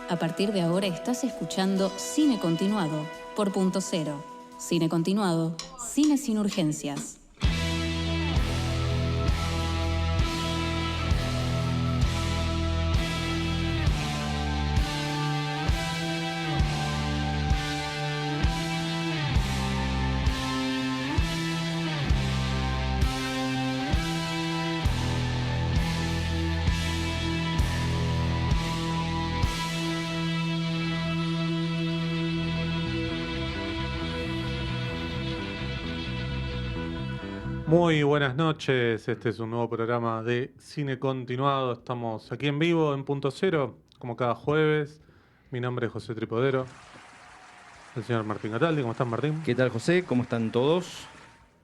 A partir de ahora estás escuchando Cine Continuado por Punto Cero. Cine Continuado, cine sin urgencias. Muy buenas noches, este es un nuevo programa de Cine Continuado. Estamos aquí en vivo en Punto Cero, como cada jueves. Mi nombre es José Tripodero, el señor Martín Cataldi. ¿Cómo están, Martín? ¿Qué tal, José? ¿Cómo están todos?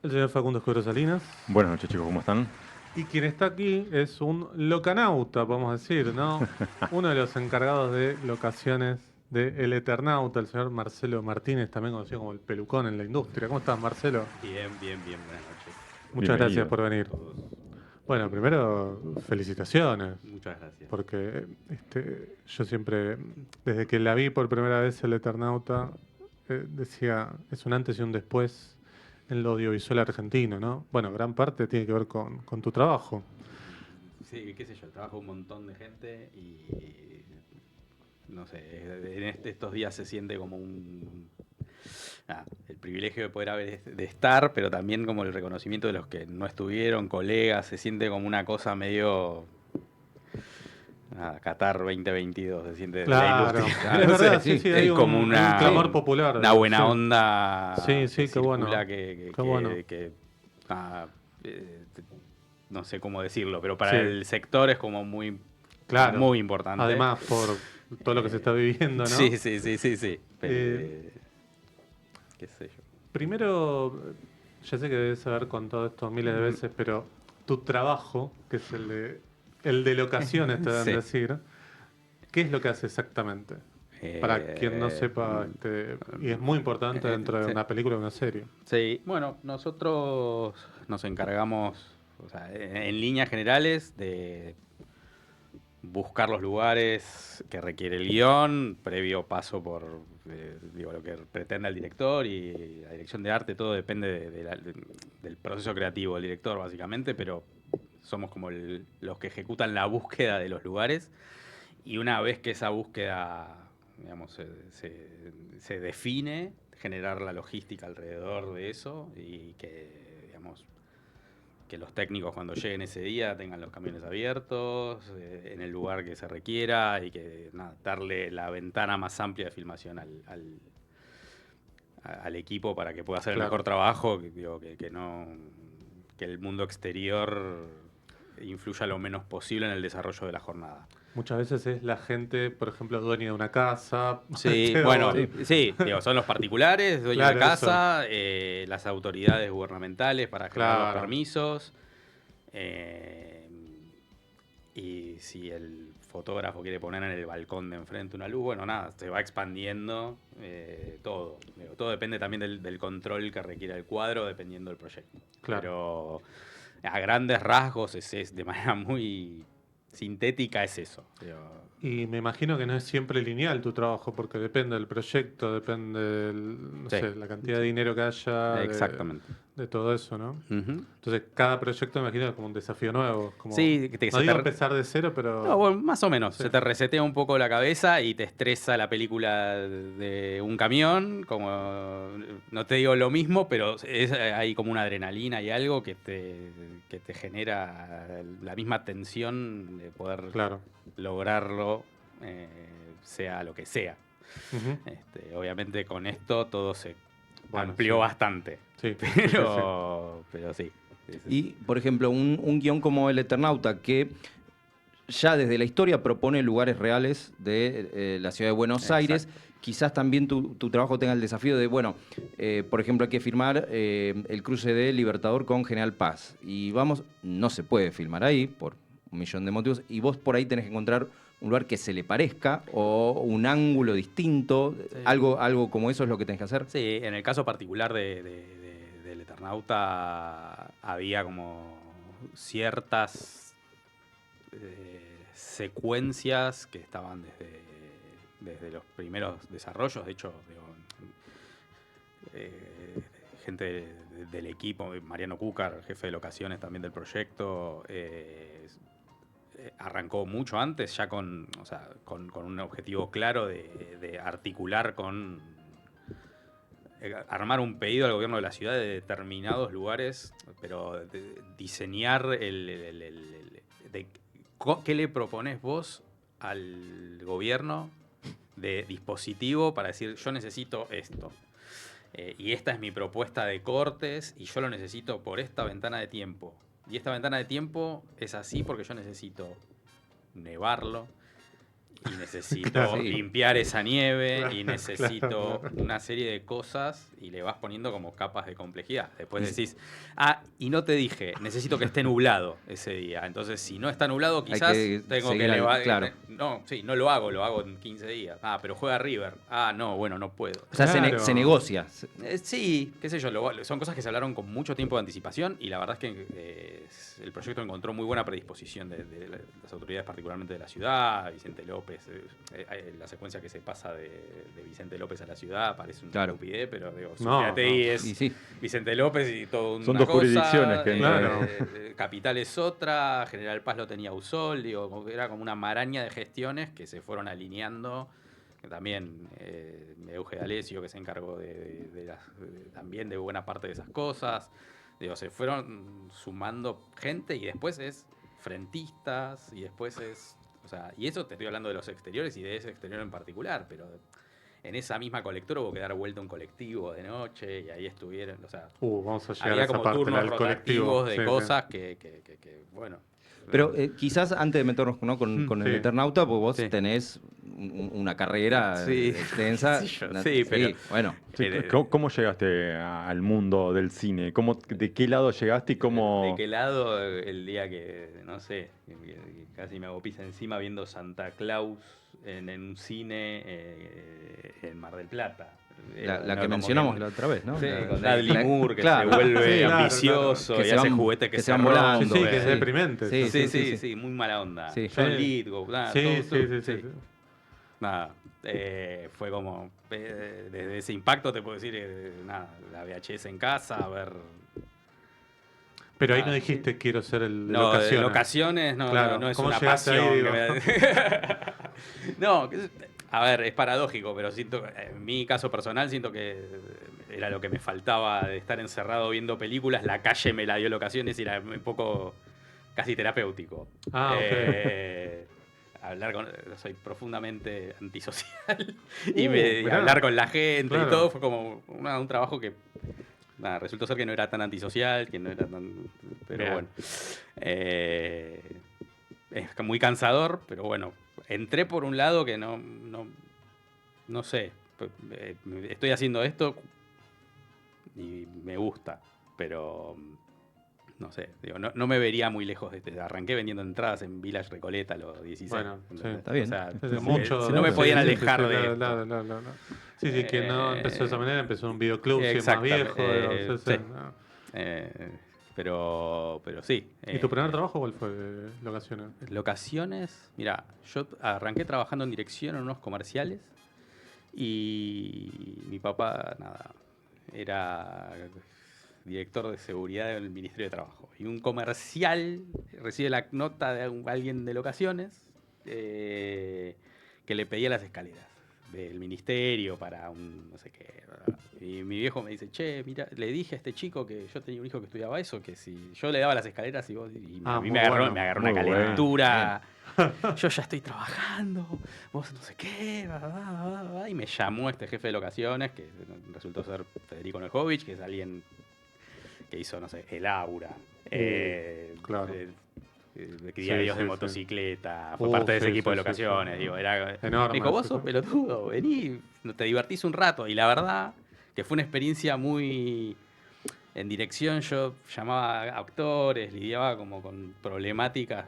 El señor Facundo Escudero Salinas. Buenas noches, chicos, ¿cómo están? Y quien está aquí es un locanauta, podemos decir, ¿no? Uno de los encargados de locaciones de El Eternauta, el señor Marcelo Martínez, también conocido como el pelucón en la industria. ¿Cómo estás, Marcelo? Bien, buenas noches. Muchas gracias por venir. Todos. Bueno, primero, felicitaciones. Muchas gracias. Porque yo siempre, desde que la vi por primera vez El Eternauta, decía, es un antes y un después en lo audiovisual argentino, ¿no? Bueno, gran parte tiene que ver con tu trabajo. Sí, qué sé yo, trabajo un montón de gente y no sé, en estos días se siente como el privilegio de poder de estar, pero también como el reconocimiento de los que no estuvieron, colegas, se siente como una cosa medio Qatar 2022, se siente Claro, de la industria. es No sé, verdad, sí, hay es como un clamor popular. una buena Sí. onda. Sí, que qué bueno. circula, Qué bueno. No sé cómo decirlo, pero para Sí. el sector es como muy, Claro. muy importante. Además, por todo lo que se está viviendo, ¿no? Sí. Qué sé yo. Primero, ya sé que debes haber contado esto miles de veces, pero tu trabajo, que es el de locaciones, te deben Sí. decir, ¿qué es lo que hace exactamente? Para quien no sepa, y es muy importante dentro de sí. una película o una serie. Sí, bueno, nosotros nos encargamos, o sea, en líneas generales, de buscar los lugares que requiere el guión, previo paso por lo que pretende el director y la dirección de arte, todo depende del proceso creativo del director, básicamente, pero somos como los que ejecutan la búsqueda de los lugares, y una vez que esa búsqueda, digamos, se define, generar la logística alrededor de eso y que, digamos, que los técnicos cuando lleguen ese día tengan los camiones abiertos, en el lugar que se requiera y que darle la ventana más amplia de filmación al equipo para que pueda hacer el mejor trabajo, que el mundo exterior influya lo menos posible en el desarrollo de la jornada. Muchas veces es la gente, por ejemplo, dueña de una casa. Sí, bueno, sí, son los particulares, dueños de casa, las autoridades gubernamentales para generar los permisos. Y si el fotógrafo quiere poner en el balcón de enfrente una luz, bueno, nada, se va expandiendo todo. Todo depende también del control que requiera el cuadro, dependiendo del proyecto. Claro. Pero a grandes rasgos, es de manera muy sintética, es eso. Y me imagino que no es siempre lineal tu trabajo, porque depende del proyecto, depende la cantidad de dinero que haya. Exactamente. De todo eso, ¿no? Uh-huh. Entonces, cada proyecto me imagino es como un desafío nuevo. Como, sí, no digo empezar de cero, pero... No, bueno, más o menos. Sí. Se te resetea un poco la cabeza y te estresa la película de un camión. Como no te digo lo mismo, pero hay como una adrenalina y algo que te genera la misma tensión de poder lograrlo, sea lo que sea. Uh-huh. Obviamente con esto todo se amplió bastante. Sí. Pero sí. Y, por ejemplo, un guión como El Eternauta, que ya desde la historia propone lugares reales de la ciudad de Buenos Aires, quizás también tu trabajo tenga el desafío de, por ejemplo, hay que filmar el cruce de Libertador con General Paz. Y no se puede filmar ahí por un millón de motivos, y vos por ahí tenés que encontrar un lugar que se le parezca o un ángulo distinto, sí. algo como eso es lo que tenés que hacer. Sí, en el caso particular del Eternauta había como ciertas secuencias que estaban desde los primeros desarrollos. De hecho, digo, gente del equipo, Mariano Cúcar, jefe de locaciones también del proyecto, arrancó mucho antes, ya con un objetivo claro de articular con armar un pedido al gobierno de la ciudad de determinados lugares, pero de diseñar qué le proponés vos al gobierno de dispositivo para decir yo necesito esto. Y esta es mi propuesta de cortes y yo lo necesito por esta ventana de tiempo. Y esta ventana de tiempo es así porque yo necesito nevarlo y necesito limpiar esa nieve y necesito una serie de cosas y le vas poniendo como capas de complejidad. Después decís, y no te dije, necesito que esté nublado ese día. Entonces, si no está nublado, quizás tengo que elevar. Claro. No lo hago en 15 días. Pero juega River. No, bueno, no puedo. O sea, se negocia. Sí, qué sé yo, son cosas que se hablaron con mucho tiempo de anticipación y la verdad es que el proyecto encontró muy buena predisposición de las autoridades, particularmente de la ciudad. Vicente López, la secuencia que se pasa de Vicente López a la ciudad parece una estupidez, pero digo, es Vicente López y todo una Son dos cosa, jurisdicciones que Capital es otra, General Paz lo tenía Usol, digo, era como una maraña de gestiones que se fueron alineando. También Euge D'Alessio, que se encargó también de buena parte de esas cosas. Digo, se fueron sumando gente y después es frentistas y después es... O sea, y eso te estoy hablando de los exteriores y de ese exterior en particular, pero en esa misma colectora hubo que dar vuelta un colectivo de noche y ahí estuvieron, o sea... vamos a llegar había a esa como parte turnos del rotativos colectivo. de cosas que, bueno... Pero quizás antes de meternos, ¿no? con el Eternauta, pues vos tenés una carrera extensa. Pero... Bueno. ¿Cómo llegaste al mundo del cine? ¿De qué lado llegaste y cómo...? ¿De qué lado? El día que, no sé, que casi me hago pis encima viendo Santa Claus en un cine en Mar del Plata. La que mencionamos la otra vez, ¿no? Sí, con Dudley Moore, que se vuelve ambicioso que y hace juguetes que se van volando. Sí, que es deprimente. Sí, muy mala onda. Sí. John Lithgow, nada. Sí. Nada, fue como, desde ese impacto te puedo decir, nada, la VHS en casa, a ver... Pero ahí no dijiste quiero ser el de no, locaciones. De locaciones no es ¿Cómo una llegaste pasión. Ahí, No, a ver, es paradójico, pero siento, en mi caso personal, siento que era lo que me faltaba de estar encerrado viendo películas. La calle me la dio locaciones y era un poco casi terapéutico. Hablar soy profundamente antisocial y hablar con la gente y todo fue como un trabajo que resultó ser que no era tan antisocial, que no era tan... Pero bueno. Es muy cansador, pero bueno. Entré por un lado que no sé. Estoy haciendo esto y me gusta, pero... No sé, digo, no me vería muy lejos de este. Arranqué vendiendo entradas en Village Recoleta a los 16. Bueno, está bien. O sea, mucho, no me podían alejar de esto. No. Sí, que no empezó de esa manera, empezó en un videoclub, si es más viejo. Pero sí. ¿Y tu primer trabajo cuál fue? ¿Locaciones? Locaciones, mira, yo arranqué trabajando en dirección en unos comerciales y mi papá, era director de seguridad del Ministerio de Trabajo. Y un comercial recibe la nota de alguien de locaciones que le pedía las escaleras del ministerio para un no sé qué. Y mi viejo me dice, che, mira, le dije a este chico que yo tenía un hijo que estudiaba eso, que si yo le daba las escaleras y a mí me agarró una calentura. Yo ya estoy trabajando, vos no sé qué, y me llamó este jefe de locaciones, que resultó ser Federico Nejovic, que es alguien que hizo, no sé, El Aura, claro. Diarios de motocicleta, fue parte de ese equipo de locaciones. Digo, era enorme. Dijo, vos sos pelotudo, vení, te divertís un rato. Y la verdad que fue una experiencia muy... En dirección yo llamaba a actores, lidiaba como con problemáticas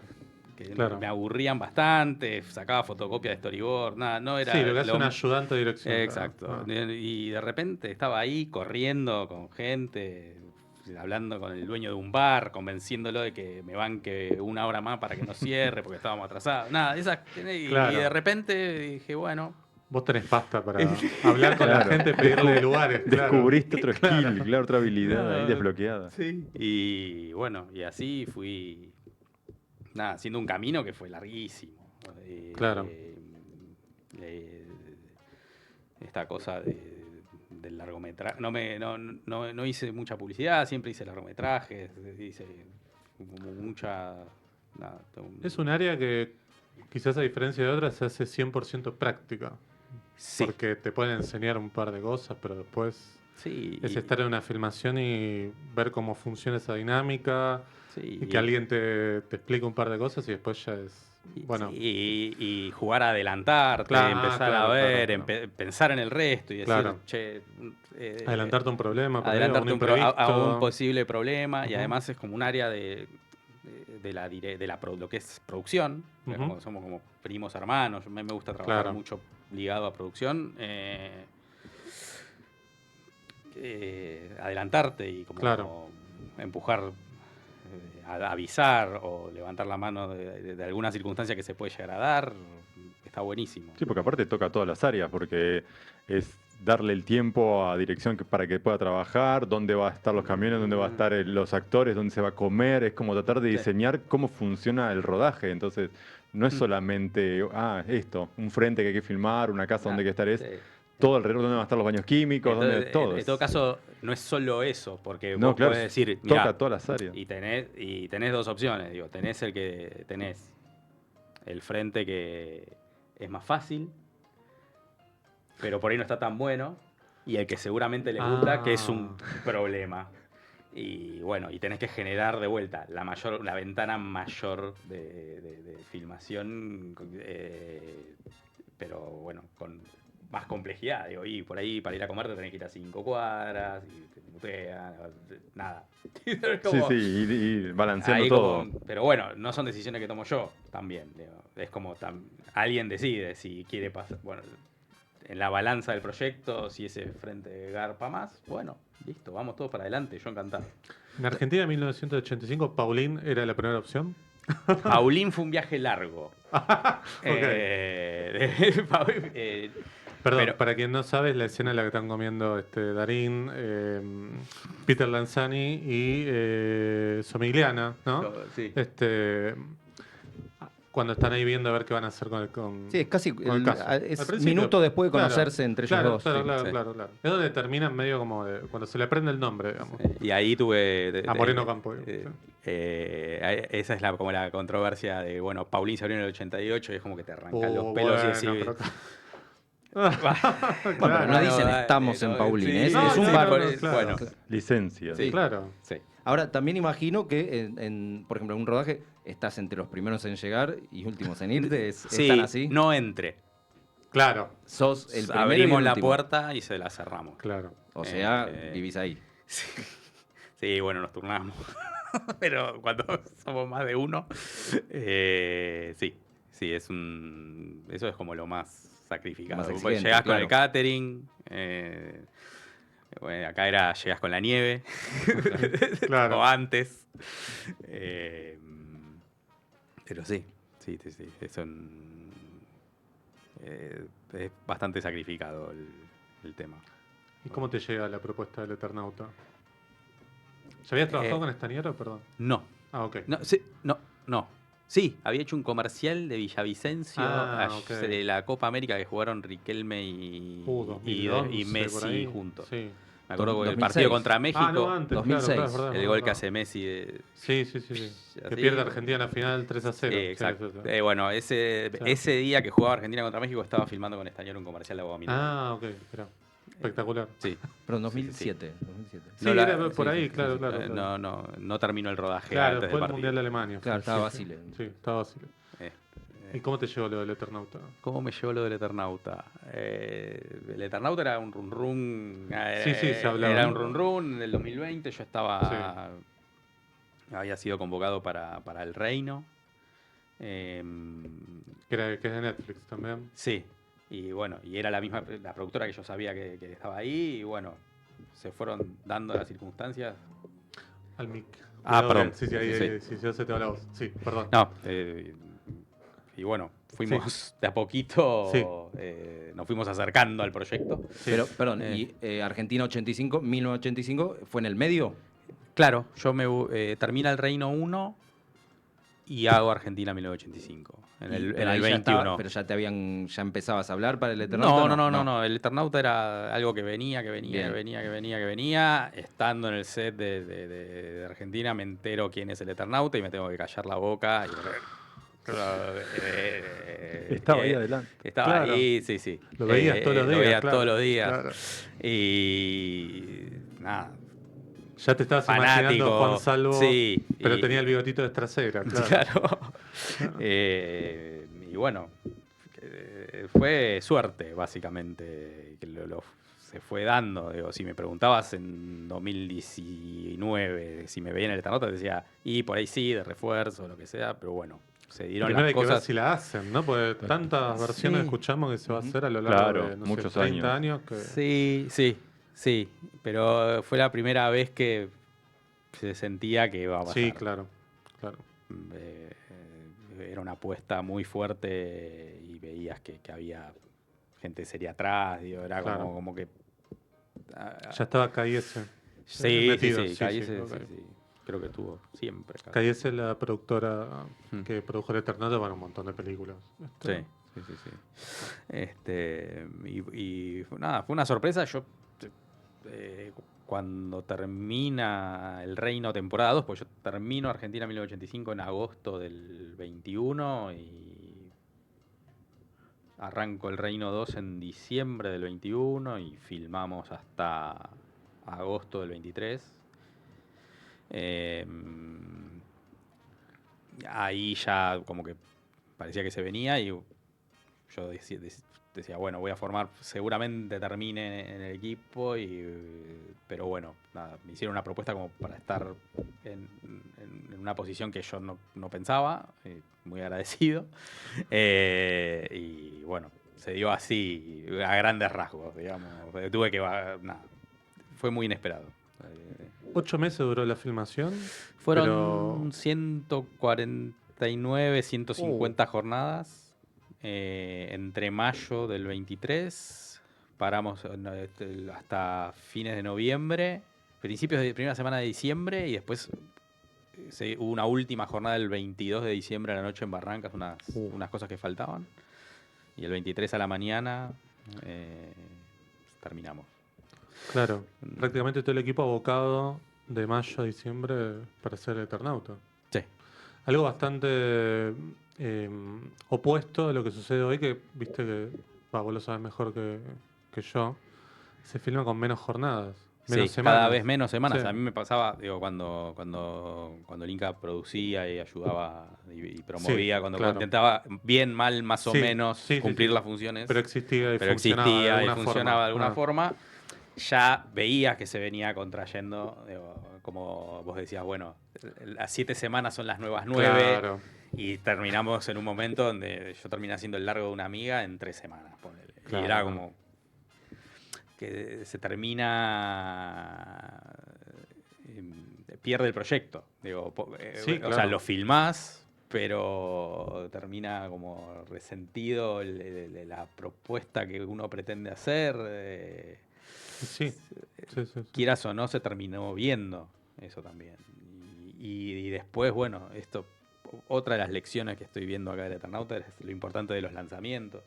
que me aburrían bastante, sacaba fotocopias de storyboard, no era... Sí, lo que hace un ayudante de dirección. Exacto. Y de repente estaba ahí corriendo con gente, hablando con el dueño de un bar, convenciéndolo de que me banque una hora más para que no cierre porque estábamos atrasados. Y de repente dije, bueno, Vos tenés pasta para hablar con la Claro. gente, pedirle lugares. Claro. Descubriste otro skill, claro, otra habilidad ahí desbloqueada. Sí. Y bueno, y así fui, nada, haciendo un camino que fue larguísimo. Claro. Esta cosa del largometraje. No hice mucha publicidad, siempre hice largometrajes, hice como mucha... nada, Es un área que quizás a diferencia de otras se hace 100% práctica. Sí. Porque te pueden enseñar un par de cosas, pero después Sí, es estar en una filmación y ver cómo funciona esa dinámica sí, y que alguien te explique un par de cosas y después ya es... Bueno, y jugar a adelantarte, Claro, empezar claro, a ver, claro. pensar en el resto y decir, Claro. che, adelantarte a un problema, por ahí, adelantarte a un a un imprevisto. posible problema y Ujú. además es como un área de lo que es producción, que es Ujú. como, somos como primos hermanos, a mí me gusta trabajar Claro. mucho ligado a producción, adelantarte y como Claro. empujar, avisar o levantar la mano de alguna circunstancia que se puede llegar a dar, está buenísimo. Sí, porque aparte toca todas las áreas, porque es darle el tiempo a dirección para que pueda trabajar, dónde va a estar los camiones, dónde va a estar los actores, dónde se va a comer, es como tratar de Sí. diseñar cómo funciona el rodaje. Entonces, no es solamente, un frente que hay que filmar, una casa donde hay que estar, es Sí. todo alrededor, dónde van a estar los baños químicos, dónde todo. En todo caso, no es solo eso, porque No, vos claro, podés decir, toca mirá, todas las áreas. y tenés dos opciones, digo, tenés el frente que es más fácil, pero por ahí no está tan bueno, y el que seguramente les gusta, que es un problema. Y bueno, y tenés que generar de vuelta la ventana mayor de filmación, pero bueno, con más complejidad, digo, y por ahí para ir a comer te tenés que ir a 5 cuadras, y te putean, nada. Es como- Sí, y balanceando ahí todo. pero bueno, no son decisiones que tomo yo también. Digo. Es como alguien decide si quiere pasar. Bueno, en la balanza del proyecto, si ese frente garpa más, bueno, listo, vamos todos para adelante, yo encantado. En Argentina en 1985, Paulín era la primera opción. Paulín fue un viaje largo. Perdón, pero- para quien no sabe, es la escena en la que están comiendo Darín, Peter Lanzani y Somigliana, ¿no? Sí. Cuando están ahí viendo a ver qué van a hacer con Sí, es casi con el caso. Al es principio, minuto después de claro, conocerse entre ellos claro, dos. Claro, sí. claro, sí. claro. Es donde terminan medio como cuando se le aprende el nombre, digamos. Y ahí tuve... A Moreno Campo. esa es como la controversia de, bueno, Paulín se abrió en el 88 y es como que te arrancan los Oh, pelos y bueno, decís... pero- Bueno, pero no dicen estamos en Paulín, es un sí, bar. claro. Bueno, Licencia. Sí. Claro. sí. Ahora, también imagino que, por ejemplo, en un rodaje estás entre los primeros en llegar y últimos en irte. ¿Es Sí, tan así? no entré. Claro, Sos el primero y Abrimos el la último. puerta y se la cerramos. claro. O sea, Eh, vivís ahí. Sí, bueno, nos turnamos. Pero cuando somos más de uno, sí, eso es como lo más sacrificado. Más Porque exigente, llegás con claro. el catering, bueno, acá llegás con la nieve, Claro. o antes. Pero sí, es bastante sacrificado el tema. ¿Y cómo te llega la propuesta del Eternauta? ¿Ya habías trabajado con Estañero? Perdón. No, Ah, ok. no. Sí, había hecho un comercial de Villavicencio Ok. de la Copa América que jugaron Riquelme y 2011, y por Messi ahí. juntos. Sí. Me acuerdo que el 2006. partido contra México, Ah, no, antes, 2006. claro, es verdad, el es gol que verdad. hace Messi de... Sí. Que así. pierde Argentina en la final 3-0. Sí, exacto. Sí. Bueno, ese día que jugaba Argentina contra México estaba filmando con Estañero un comercial de agua mineral. Ah, ok, espera. Espectacular. Sí. Pero en 2007. 2007. Sí, No era por sí, ahí, sí, claro, sí. claro. No terminó el rodaje Claro, antes fue del el Mundial partido. de Alemania. Claro, estaba sí. Basile. Sí, estaba Basile. Eh, ¿Y cómo te llegó lo del Eternauta? ¿Cómo me llevó lo del Eternauta? El Eternauta era un run run. Sí, se hablaba. Era un run run. En el 2020 yo había sido convocado para El Reino. Que es de Netflix también. Sí. Y bueno, y era la productora que yo sabía que estaba ahí. Y bueno, se fueron dando las circunstancias. Al mic. Ah, Cuidado, perdón. Sí, ahí, Sí. sí, ya se te va la voz. Sí, perdón. No, y bueno, fuimos de a poquito, Sí. nos fuimos acercando al proyecto. Pero, perdón, y Argentina 85, 1985, ¿fue en el medio? Claro, yo termina el Reino 1 y hago Argentina 1985, en el Pero ahí ya 21. estaba, pero ya empezabas a hablar para el Eternauta. No. El Eternauta era algo que venía. Estando en el set de Argentina me entero quién es el Eternauta y me tengo que callar la boca. Estaba ahí adelante. Estaba Claro. ahí, sí. Lo veías todos los días. Lo veía claro, todos los días. claro. Y nada. Ya te estabas Fanático, imaginando Juan Salvo, sí, pero y- tenía el bigotito de trasera. Claro. Claro. Y bueno, fue suerte, básicamente, que se fue dando. Digo, si me preguntabas en 2019 si me veía en el Eternauta, te decía, y por ahí sí, de refuerzo, lo que sea, pero bueno, se dieron Primero las hay que ver cosas. si la hacen, ¿no? Porque tantas versiones Sí. escuchamos que se va a hacer a lo largo Claro, de no muchos sé, 30 años. Que... Sí, pero fue la primera vez que se sentía que iba a pasar. Sí, claro. Eh, Era una apuesta muy fuerte y veías que había gente seria atrás, digo, era Claro. como que... Ya estaba Cayese. Sí, metido, Cálice, ok. sí. Creo que tuvo siempre. casi. Cayese es la productora Hmm. que produjo el Eternauta, bueno, un montón de películas. Sí. Nada, fue una sorpresa. Yo, cuando termina el Reino temporada 2, pues yo termino Argentina 1985 en agosto del 21 y arranco el Reino 2 en diciembre del 21 y filmamos hasta agosto del 23. Ahí ya como que parecía que se venía y yo decía, bueno, voy a formar, seguramente termine en el equipo, pero bueno, nada, me hicieron una propuesta como para estar en una posición que yo no pensaba, muy agradecido. Y bueno, se dio así, a grandes rasgos, digamos. Tuve que, nada, fue muy inesperado. 8 meses duró la filmación. Fueron pero- 149, 150 jornadas entre mayo del 23, paramos hasta fines de noviembre, principios de primera semana de diciembre y después hubo una última jornada el 22 de diciembre a la noche en Barrancas, unas cosas que faltaban. Y el 23 a la mañana terminamos. Claro, prácticamente todo el equipo abocado de mayo a diciembre para ser Eternauta. Sí. Algo bastante opuesto a lo que sucede hoy, que viste que, vos lo sabes mejor que yo, se filma con menos jornadas, menos Sí, semanas. cada vez menos semanas. Sí. A mí me pasaba, digo, cuando el Inca producía y ayudaba y promovía, Sí, cuando claro. intentaba bien, mal, más o Sí, menos sí, cumplir sí. las funciones. Pero existía y pero funcionaba de existía y alguna funcionaba forma. de alguna Ah. forma, ya veías que se venía contrayendo, digo, como vos decías, bueno, las 7 semanas son las nuevas 9, Claro. y terminamos en un momento donde yo terminé haciendo el largo de una amiga en 3 semanas, ponele. Claro. Y era como que se termina... pierde el proyecto. Digo, Sí, O sea, claro. lo filmás, pero termina como resentido la propuesta que uno pretende hacer. Sí. Sí. Quieras o no, se terminó viendo eso también. Y después, bueno, otra de las lecciones que estoy viendo acá del Eternauta es lo importante de los lanzamientos.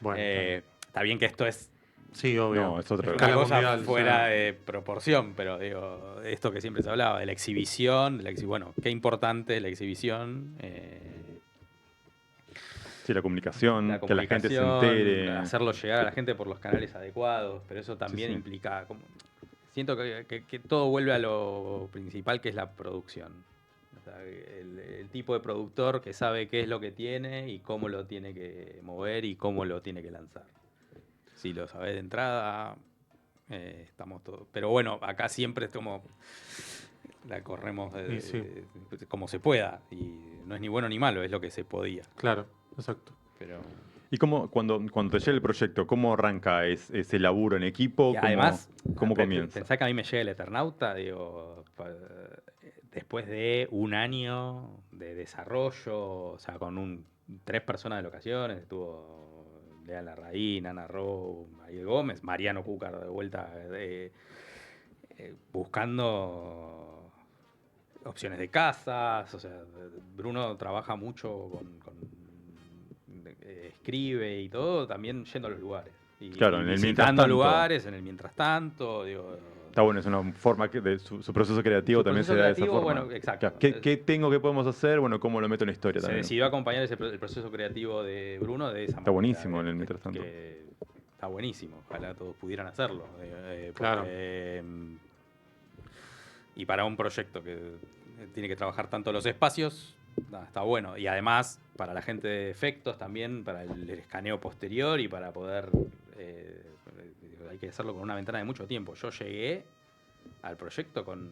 Bueno, Está bien que esto es sí, obvio. No, es otra una Escala cosa mundial, fuera o sea, de proporción, pero digo, esto que siempre se hablaba, de la exhibición, bueno, qué importante es la exhibición. Sí, la comunicación, que la gente se comunicación, entere. hacerlo llegar a la gente por los canales adecuados, pero eso también Sí. implica... siento que todo vuelve a lo principal, que es la producción. O sea, el tipo de productor que sabe qué es lo que tiene y cómo lo tiene que mover y cómo lo tiene que lanzar. Si lo sabes de entrada, estamos todos... Pero bueno, acá siempre es como... La corremos Y sí. como se pueda. Y no es ni bueno ni malo, es lo que se podía. Claro, exacto. Pero... ¿Y cuando te llega el proyecto, cómo arranca ese laburo en equipo? Y además, ¿Cómo comienza? Pensá que a mí me llega el Eternauta, digo, después de un año de desarrollo, o sea, con un 3 personas de locaciones, estuvo Lean Larraín, Ana Rowe, Ariel Gómez, Mariano Cúcar de vuelta buscando opciones de casas. O sea, Bruno trabaja mucho escribe y todo, también yendo a los lugares. Y, Claro, y en el mientras visitando tanto. lugares, en el mientras tanto, digo. Está bueno, es una forma que su proceso creativo Su también proceso se da de esa creativo, forma. bueno, exacto. Claro, ¿qué tengo, qué podemos hacer? Bueno, ¿cómo lo meto en la historia Se también? decidió acompañar el proceso creativo de Bruno de esa manera. Está buenísimo en el mientras tanto. Está buenísimo, ojalá todos pudieran hacerlo. Claro. Y para un proyecto que tiene que trabajar tanto los espacios, está bueno. Y además, para la gente de efectos también, para el escaneo posterior y para poder... hay que hacerlo con una ventana de mucho tiempo. Yo llegué al proyecto con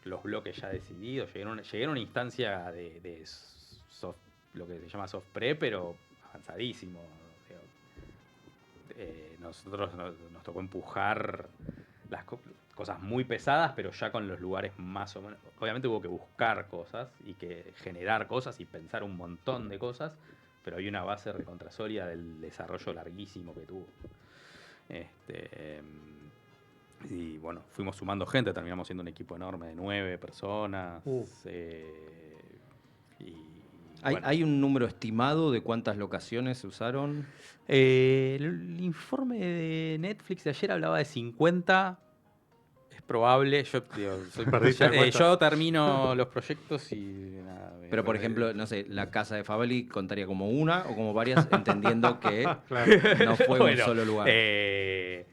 los bloques ya decididos. Llegué a una instancia de soft, lo que se llama soft pre, pero avanzadísimo. Nosotros nos tocó empujar las cosas muy pesadas, pero ya con los lugares más o menos. Obviamente hubo que buscar cosas y que generar cosas y pensar un montón de cosas, pero hay una base recontrasólida del desarrollo larguísimo que tuvo. Y bueno, fuimos sumando gente, terminamos siendo un equipo enorme de 9 personas. ¿Hay un número estimado de cuántas locaciones se usaron? El informe de Netflix de ayer hablaba de 50. Es probable. Yo termino los proyectos y nada. Pero, por ejemplo, no sé, la casa de Favali contaría como una o como varias, entendiendo que no fue un solo lugar.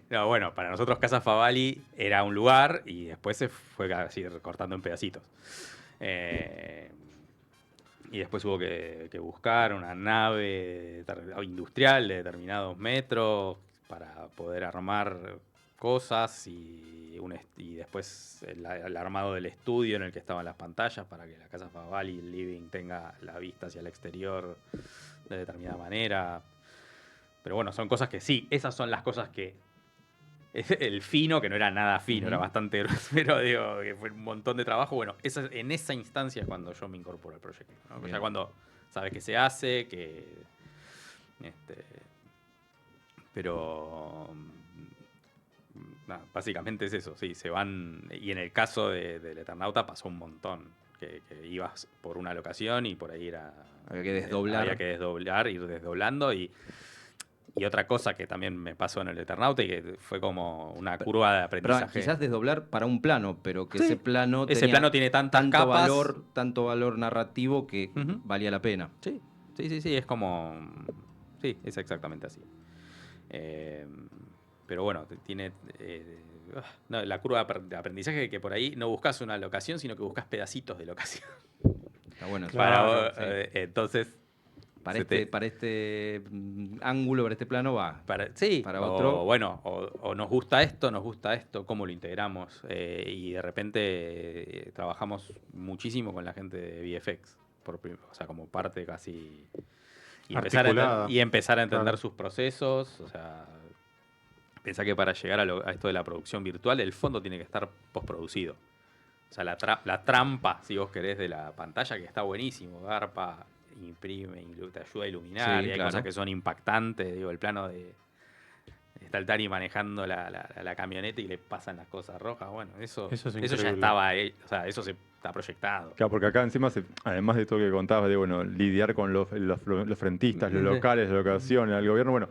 No, bueno, para nosotros Casa Favali era un lugar y después se fue así recortando en pedacitos. Y después hubo que buscar una nave industrial de determinados metros para poder armar cosas y después el armado del estudio en el que estaban las pantallas para que la casa Favali y el living tenga la vista hacia el exterior de determinada manera. Pero bueno, son cosas que sí, esas son las cosas que... El fino, que no era nada fino, era bastante grosero, digo, que fue un montón de trabajo. Bueno, en esa instancia es cuando yo me incorporo al proyecto, ¿no? Ya cuando sabes que se hace, pero nada, básicamente es eso, sí, se van. Y en el caso del Eternauta pasó un montón, que ibas por una locación y por ahí había que desdoblar. Había que desdoblar, ir desdoblando y otra cosa que también me pasó en el Eternauta y que fue como una curva de aprendizaje. Pero quizás desdoblar para un plano, pero que ese plano tiene tantas capas, tanto valor narrativo que valía la pena. Sí, es como... Sí, es exactamente así. Pero bueno, tiene... la curva de aprendizaje que por ahí no buscas una locación, sino que buscas pedacitos de locación. Está bueno. Claro, entonces... Para este ángulo, para este plano va. Para otro. O nos gusta esto, cómo lo integramos. Y de repente trabajamos muchísimo con la gente de VFX, o sea, como parte casi... Y empezar a entender sus procesos. O sea, pensá que para llegar a esto de la producción virtual, el fondo tiene que estar postproducido. O sea, la trampa, si vos querés, de la pantalla, que está buenísimo, garpa, imprime, te ayuda a iluminar, y hay cosas que son impactantes, digo, el plano de está el Tari manejando la camioneta y le pasan las cosas rojas, bueno, eso ya estaba ahí, o sea, eso se está proyectado. Claro, porque acá encima, además de todo lo que contabas, de bueno, lidiar con los frentistas, los locales, la locación, el gobierno, bueno,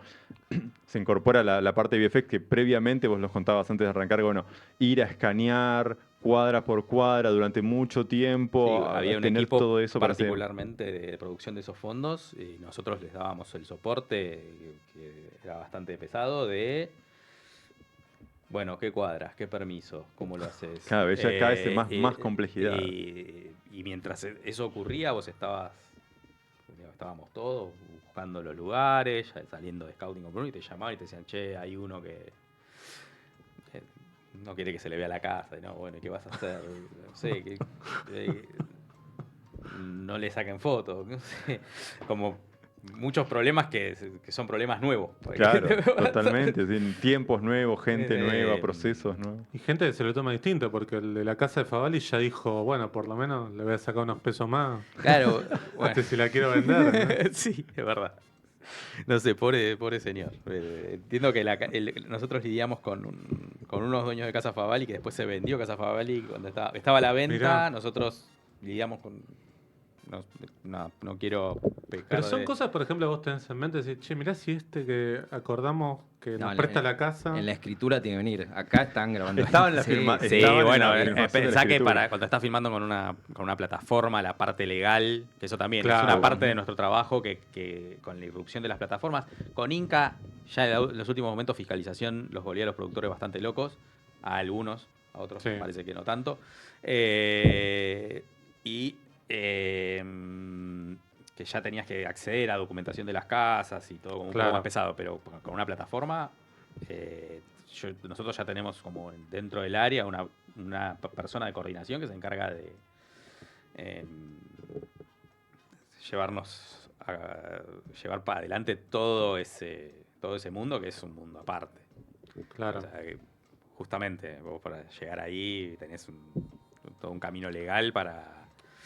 se incorpora la parte de VFX que previamente, vos los contabas antes de arrancar, bueno, ir a escanear cuadra por cuadra durante mucho tiempo, sí, había un tener equipo todo eso particularmente de producción de esos fondos y nosotros les dábamos el soporte que era bastante pesado de bueno, ¿qué cuadras? ¿Qué permiso? ¿Cómo lo haces? Cada vez ya cada vez más complejidad. Y mientras eso ocurría, estábamos todos buscando los lugares, saliendo de scouting con Bruno y te llamaban y te decían, che, hay uno que no quiere que se le vea la casa, y no, bueno, ¿qué vas a hacer? No sé, no le saquen fotos, no sé, como muchos problemas que son problemas nuevos. Claro, totalmente. Sí, tiempos nuevos, gente nueva, procesos nuevos. Y gente que se lo toma distinto, porque el de la casa de Favali ya dijo, bueno, por lo menos le voy a sacar unos pesos más. Claro, bueno. Si la quiero vender, ¿no? Sí, es verdad. No sé, pobre señor. Entiendo que nosotros lidiamos con unos dueños de Casa Favali que después se vendió Casa Favali cuando estaba a la venta. Mirá. Nosotros lidiamos con... No quiero pecar Pero son de- cosas, por ejemplo, vos tenés en mente, decís, che, mirá si que acordamos que nos presta la casa. En la escritura tiene que venir. Acá están grabando. Estaba en la Sí, firma- Sí, Estaba en bueno, la filmación de la pensá que escritura. cuando estás filmando con una plataforma, la parte legal, que eso también es Claro. una parte de nuestro trabajo que con la irrupción de las plataformas, con Inca, ya en los últimos momentos fiscalización los volvía a los productores bastante locos, a algunos, a otros Sí. parece que no tanto. Que ya tenías que acceder a documentación de las casas y todo como un Claro. poco más pesado, pero con una plataforma nosotros ya tenemos como dentro del área una persona de coordinación que se encarga de llevar para adelante todo ese mundo, que es un mundo aparte. Claro. O sea, que justamente vos para llegar ahí tenés todo un camino legal para...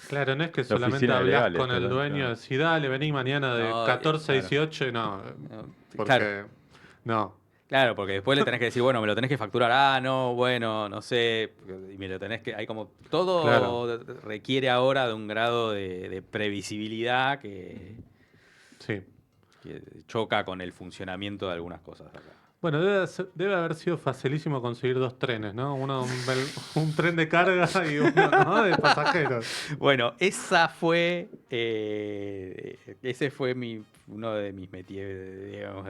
Claro, no es que La solamente oficina de hablas legales, con el claro, dueño, claro. decís, dale, vení mañana de No, 14 a claro. 18, y no. No, Porque, claro. no. Claro, porque después le tenés que decir, bueno, me lo tenés que facturar, no, bueno, no sé, y me lo tenés que... Hay como... Todo Claro. requiere ahora de un grado de previsibilidad que Sí. choca con el funcionamiento de algunas cosas acá. Bueno, debe haber sido facilísimo conseguir 2 trenes, ¿no? Uno, un tren de carga y uno, ¿no? De pasajeros. Bueno, ese fue uno de mis métiers, digamos,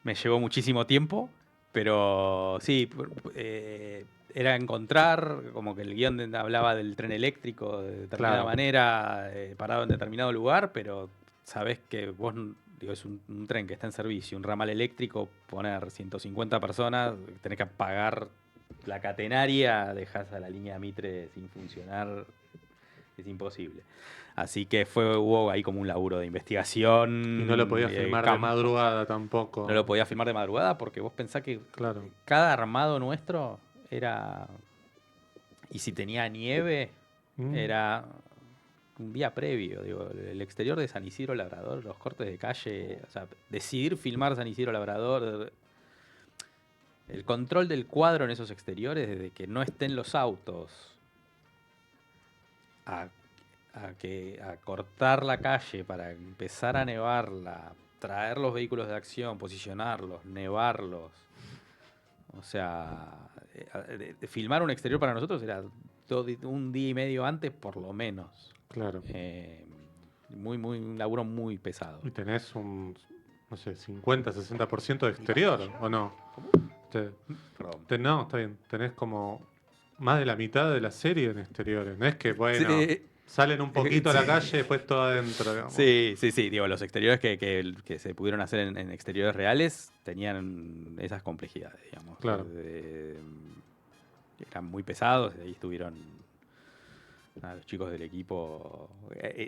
me llevó muchísimo tiempo, pero sí, era encontrar, como que el guión hablaba del tren eléctrico de determinada Claro. manera, parado en determinado lugar, pero sabés que vos, digo, es un tren que está en servicio, un ramal eléctrico, poner 150 personas, tenés que apagar la catenaria, dejás a la línea Mitre sin funcionar, es imposible. Así que hubo ahí como un laburo de investigación. Y no lo podía filmar de campo. madrugada tampoco. No lo podía filmar de madrugada porque vos pensás que Claro. cada armado nuestro era... Y si tenía nieve, Mm. era un día previo. Digo, el exterior de San Isidro Labrador, los cortes de calle, o sea, decidir filmar San Isidro Labrador, el control del cuadro en esos exteriores, desde que no estén los autos, a cortar la calle para empezar a nevarla, traer los vehículos de acción, posicionarlos, nevarlos. O sea, filmar un exterior para nosotros era un día y medio antes, por lo menos. Claro. Un laburo muy pesado. Y tenés un, no sé, 50, 60% de exterior, ¿o no? Perdón. No, está bien. Tenés como más de la mitad de la serie en exteriores. No es que, bueno, Sí. salen un poquito a la Sí. calle y después todo adentro, digamos. Sí. Digo, los exteriores que se pudieron hacer en exteriores reales tenían esas complejidades, digamos. Claro. Eran muy pesados, ahí estuvieron los chicos del equipo,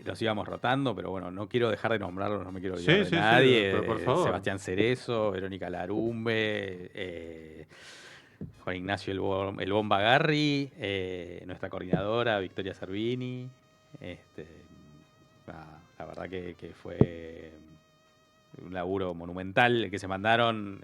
los íbamos rotando, pero bueno, no quiero dejar de nombrarlos, no me quiero olvidar Sí, de sí, nadie. pero por favor. Sebastián Cerezo, Verónica Larumbe, Juan Ignacio El Bomba Garri, nuestra coordinadora Victoria Servini. La verdad que fue un laburo monumental el que se mandaron.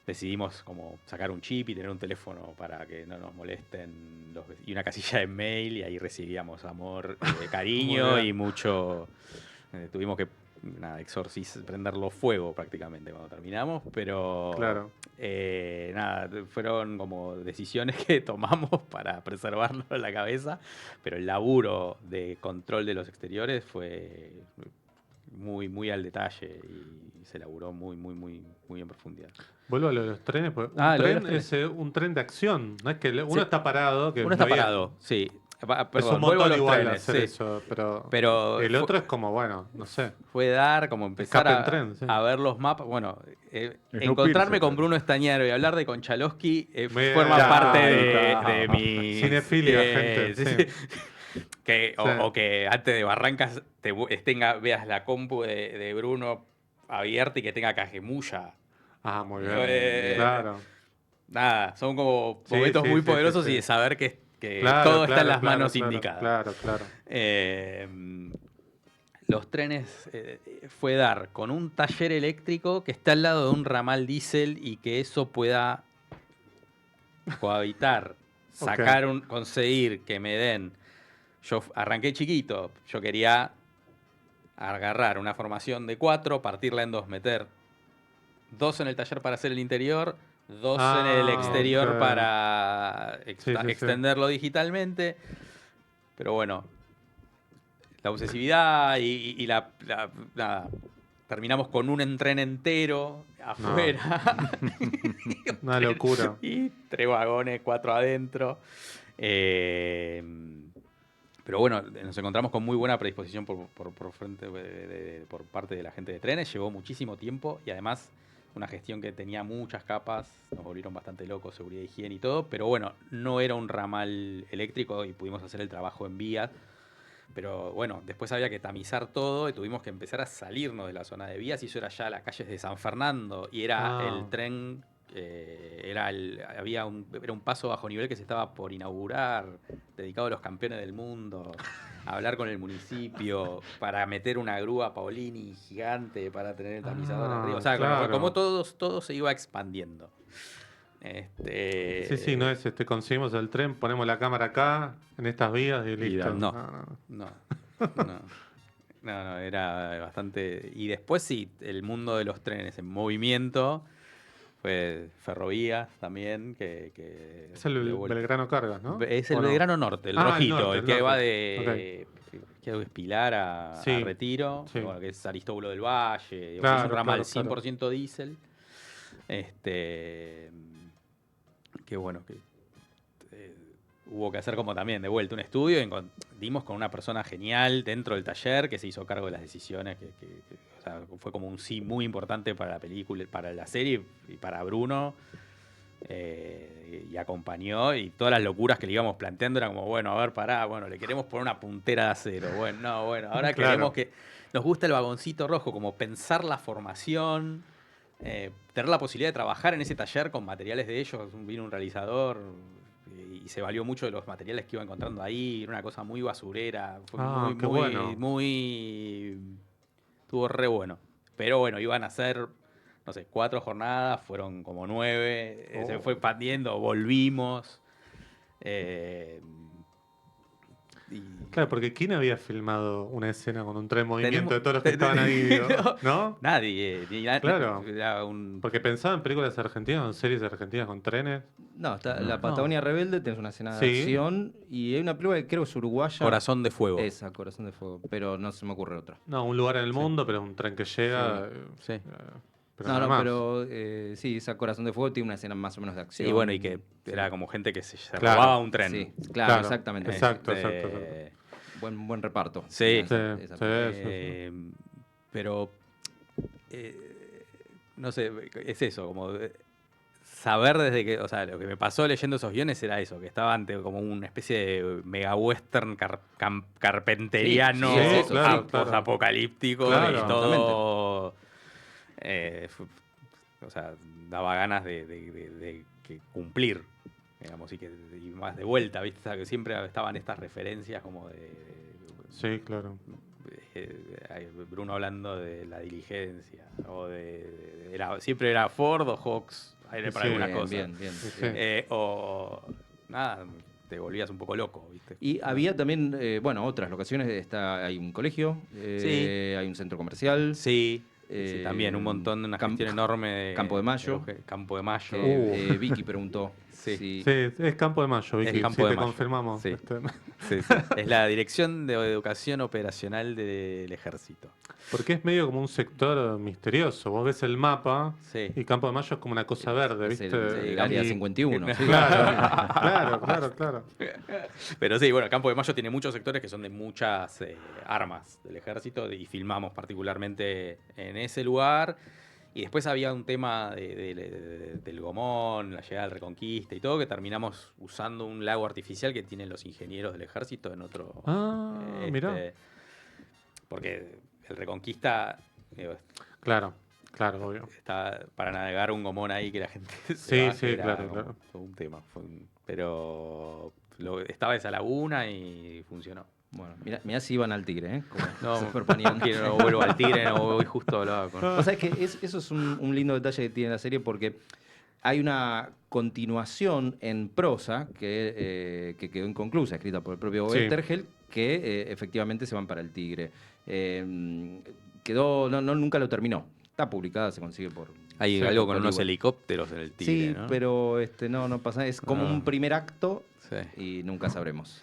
Decidimos como sacar un chip y tener un teléfono para que no nos molesten y una casilla de mail, y ahí recibíamos amor, cariño Muy bien. y mucho. Tuvimos que prenderlo fuego prácticamente cuando terminamos, pero Claro. fueron como decisiones que tomamos para preservarlo en la cabeza, pero el laburo de control de los exteriores fue muy, muy al detalle y se laburó muy, muy, muy, muy en profundidad. Vuelvo a lo de los trenes, porque un Lo de tren los trenes. es un tren de acción. No es que uno Sí. está parado. Que Uno está no había- parado, sí. Es Perdón, un vuelvo a montón los igual trenes, hacer sí. eso, Pero el fue- otro es como, bueno, no sé. Fue dar, como empezar Escape en tren, sí. a ver los mapas. Bueno, Snowpiercer, encontrarme con pero- Bruno Estañaro y hablar de Konchalovsky Bien, forma ya, parte ahí de está. mi... Cinefilia, gente, sí. O que antes de Barrancas veas la compu de Bruno abierta y que tenga cajemulla. Ah, muy bien. Eh, Claro. Nada, son como Sí, momentos sí, muy sí, poderosos sí, sí. y de saber que Claro, todo está en claro, las claro, manos claro, indicadas. Claro, claro. Los trenes fue dar con un taller eléctrico que está al lado de un ramal diésel y que eso pueda cohabitar, Ok. conseguir que me den. Yo arranqué chiquito, yo quería agarrar una formación de 4, partirla en 2, meter 2 en el taller para hacer el interior, 2 en el exterior ok. para Sí, sí, sí. extenderlo digitalmente. Pero bueno, la obsesividad nada, terminamos con un tren entero afuera. Una locura. Y 3 vagones, 4 adentro. Pero bueno, nos encontramos con muy buena predisposición por parte de la gente de trenes. Llevó muchísimo tiempo y además una gestión que tenía muchas capas. Nos volvieron bastante locos, seguridad, higiene y todo. Pero bueno, no era un ramal eléctrico y pudimos hacer el trabajo en vías. Pero bueno, después había que tamizar todo y tuvimos que empezar a salirnos de la zona de vías y eso era ya las calles de San Fernando y era el tren, era un paso bajo nivel que se estaba por inaugurar, dedicado a los campeones del mundo, a hablar con el municipio, para meter una grúa Paolini gigante para tener el tamizador arriba. O sea, claro. como todo se iba expandiendo. Sí, no es conseguimos el tren, ponemos la cámara acá, en estas vías y listo. No, era bastante. Y después sí, el mundo de los trenes en movimiento, fue ferrovías también, que Es el Belgrano Cargas, ¿no? Es el Belgrano Norte, el rojito, el que va de Pilar a Retiro, Sí. bueno, que es Aristóbulo del Valle, Claro, es un ramal claro. 100% diésel. Qué bueno que hubo que hacer como también de vuelta un estudio. Dimos con una persona genial dentro del taller que se hizo cargo de las decisiones, o sea, fue como un sí muy importante para la película, para la serie y para Bruno. Y acompañó y todas las locuras que le íbamos planteando era como, bueno, a ver, pará, bueno, le queremos poner una puntera de acero. Bueno, ahora queremos que nos gusta el vagoncito rojo, como pensar la formación. Tener la posibilidad de trabajar en ese taller con materiales de ellos. Vino un realizador y se valió mucho de los materiales que iba encontrando ahí. Era una cosa muy basurera. Fue estuvo re bueno. Pero bueno, iban a ser, no sé, 4 jornadas, fueron como 9. Se fue expandiendo, volvimos. Claro, porque ¿quién había filmado una escena con un tren en movimiento de todos los que estaban ahí? ¿No? Nadie. Claro. Porque pensaba en películas argentinas, en series argentinas con trenes. No, está La Patagonia Rebelde, tenés una escena de Sí. acción y hay una película que creo es uruguaya. Corazón de Fuego. Esa, Corazón de Fuego, pero no se me ocurre otra. No, un lugar en el mundo, pero es un tren que llega. Sí. Pero No, nada más. pero sí, esa Corazón de Fuego tiene una escena más o menos de acción. Sí, bueno, y que era como gente que se Claro. robaba un tren. Sí, claro, exactamente. Exacto. Buen reparto. Sí. Sí. Pero, no sé, es eso, como saber desde que, o sea, lo que me pasó leyendo esos guiones era eso, que estaba ante como una especie de mega western carpenteriano, Sí, es eso, claro. apocalíptico Claro, y todo. O sea, daba ganas de cumplir, digamos, y más de vuelta, ¿viste? O sea, que siempre estaban estas referencias como de. Sí, claro. Bruno hablando de La Diligencia, o siempre era Ford o Hawks, para Sí, algunas cosas. Bien. Sí. O nada, te volvías un poco loco, ¿viste? Y había también, otras locaciones. Hay un colegio, hay un centro comercial. Sí. Sí, también un montón, una gestión enorme de Campo de Mayo. Campo de Mayo. Vicky preguntó. Sí. Sí, es Campo de Mayo, Vicky. Es Campo de te Mayo. confirmamos. Sí. Sí. Es la Dirección de Educación Operacional del Ejército. Porque es medio como un sector misterioso. Vos ves el mapa y Campo de Mayo es como una cosa verde, Es ¿viste? el área 51. Sí. Claro. Pero sí, bueno, Campo de Mayo tiene muchos sectores que son de muchas armas del ejército y filmamos particularmente en ese lugar. Y después había un tema del Gomón, la llegada del Reconquista y todo, que terminamos usando un lago artificial que tienen los ingenieros del ejército en otro... Mirá. Porque el Reconquista digo, Claro, obvio. está para navegar un Gomón ahí que la gente Sí, baje, sí, era claro, como claro. todo un tema. Pero estaba esa laguna y funcionó. Bueno, mirá si iban al Tigre, ¿eh? Como No, se proponían. no vuelvo al Tigre, no voy justo hablaba con... O sea, es que eso es un lindo detalle que tiene la serie porque hay una continuación en prosa que quedó inconclusa, escrita por el propio Sí. Tergel, que efectivamente se van para el Tigre. Nunca lo terminó. Está publicada, se consigue por... Hay por algo con unos Hollywood. helicópteros en el Tigre, Sí, ¿no? pero no pasa. Es como Ah. un primer acto Sí. y nunca sabremos.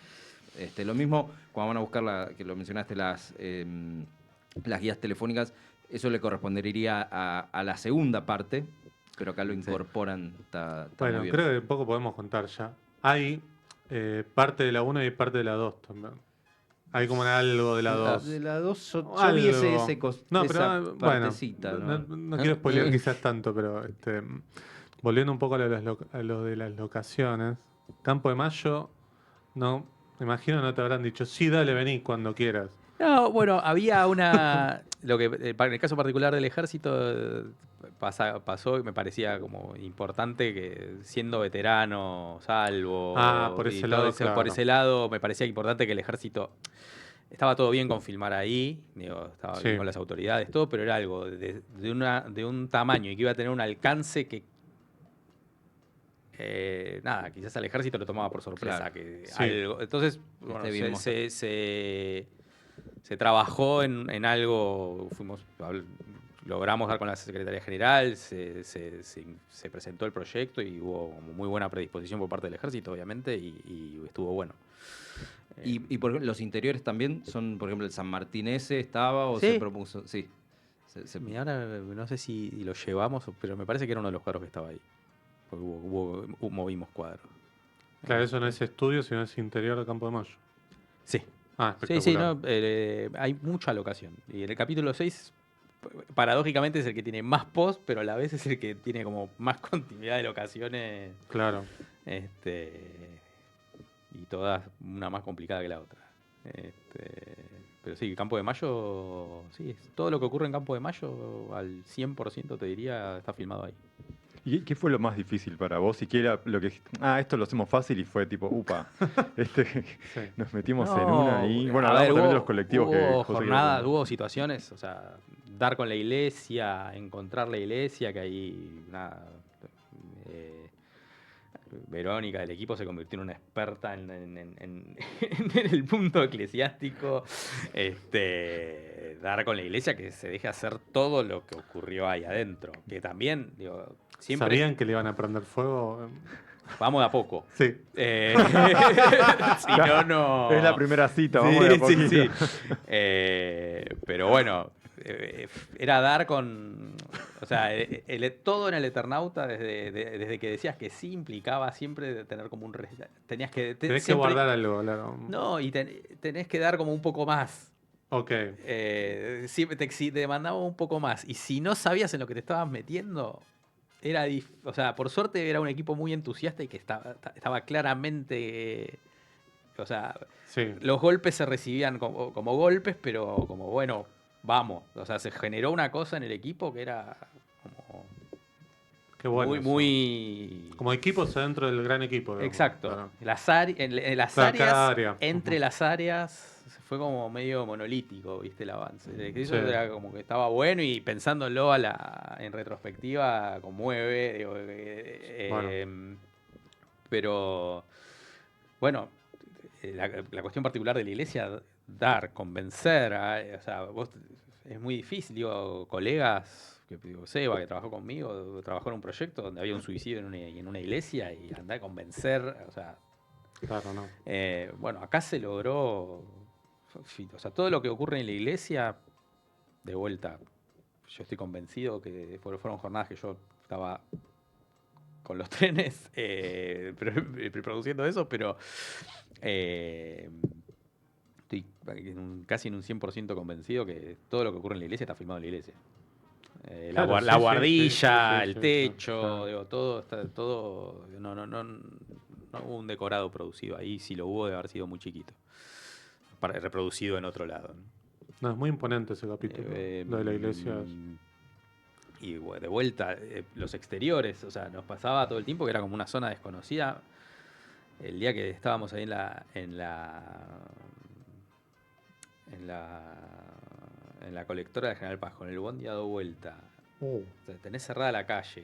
Lo mismo, cuando van a buscar, que lo mencionaste, las guías telefónicas, eso le correspondería a la segunda parte, pero acá lo incorporan. Está Bueno, muy bien. creo que un poco podemos contar ya. Hay parte de la 1 y parte de la 2 también. Hay como algo de la 2. De la 2, yo vi No, esa pero bueno, partecita, no quiero spoilear quizás tanto, pero volviendo un poco a lo de las locaciones. Campo de Mayo, no, me imagino no te habrán dicho, sí, dale, vení cuando quieras. No, bueno, había una... en el caso particular del ejército pasó y me parecía como importante que siendo veterano, salvo... Por y ese todo lado, por claro. ese lado me parecía importante que el ejército... Estaba todo bien con filmar ahí, digo, estaba bien Sí. con las autoridades, todo, pero era algo de un tamaño y que iba a tener un alcance que... nada, quizás al ejército lo tomaba por sorpresa. Claro. Que Sí. entonces, bueno, Esté bien se trabajó en algo, logramos dar con la Secretaría General, se presentó el proyecto y hubo como muy buena predisposición por parte del ejército, obviamente, y estuvo bueno. Y por ejemplo, los interiores también son, por ejemplo, el San Martín ese estaba o Sí. se propuso. Sí. Mira, ahora no sé si lo llevamos, pero me parece que era uno de los cuadros que estaba ahí. Porque movimos cuadros. Claro, eso no es estudio, sino es interior de Campo de Mayo. Sí. Ah, Sí, espectacular. no, hay mucha locación. Y en el capítulo 6, paradójicamente, es el que tiene más post, pero a la vez es el que tiene como más continuidad de locaciones. Claro. Y todas una más complicada que la otra. Pero sí, Campo de Mayo, sí, todo lo que ocurre en Campo de Mayo al 100% te diría está filmado ahí. ¿Y qué fue lo más difícil para vos? ¿Y qué era lo que dijiste? Esto lo hacemos fácil y fue tipo, upa, Sí. nos metimos No, en una y bueno, a hablamos ver, también de los colectivos que hubo José jornadas, quería hubo situaciones, o sea, dar con la iglesia, encontrar la iglesia, que ahí nada, Verónica del equipo se convirtió en una experta en el punto eclesiástico, dar con la iglesia, que se deje hacer todo lo que ocurrió ahí adentro, que también, digo, siempre ¿Sabían que le iban a prender fuego? vamos de a poco. Sí. Si no. Es la primera cita, Sí, vamos de a poquito. sí. Pero bueno, era dar con... O sea, todo en el Eternauta, desde que decías que sí, implicaba siempre tener como un... Tenías que... Tenés que siempre- guardar algo, claro. No, y tenés que dar como un poco más. Ok. Siempre te demandaba un poco más. Y si no sabías en lo que te estabas metiendo, o sea, por suerte era un equipo muy entusiasta y que estaba claramente... O sea, Sí. los golpes se recibían como golpes, pero como, bueno, vamos. O sea, se generó una cosa en el equipo que era como Qué bueno. muy, eso. muy... Como equipos adentro del gran equipo. digamos. Exacto. Claro. En las Claro, áreas, cada área. entre Ujú. las áreas, fue como medio monolítico, ¿viste? El avance. Eso Sí. era como que estaba bueno y pensándolo en retrospectiva conmueve. Digo, Bueno. pero, bueno, la cuestión particular de la iglesia, convencer, o sea, es muy difícil, digo, colegas... Digo, Seba, que trabajó conmigo, trabajó en un proyecto donde había un suicidio en una iglesia y andar a convencer, o sea, Claro, no. bueno, acá se logró, o sea, todo lo que ocurre en la iglesia, de vuelta, yo estoy convencido que fueron jornadas que yo estaba con los trenes produciendo eso, pero estoy casi en un 100% convencido que todo lo que ocurre en la iglesia está filmado en la iglesia. Claro, La sí, guardilla, sí, el sí, techo, claro. digo, todo, no hubo un decorado producido ahí, si lo hubo de haber sido muy chiquito, reproducido en otro lado, ¿no? No, es muy imponente ese capítulo, lo de la iglesia. Y bueno, de vuelta, los exteriores, o sea, nos pasaba todo el tiempo que era como una zona desconocida. El día que estábamos ahí en la colectora de General Paz, con el bondi dado vuelta. O sea, tenés cerrada la calle,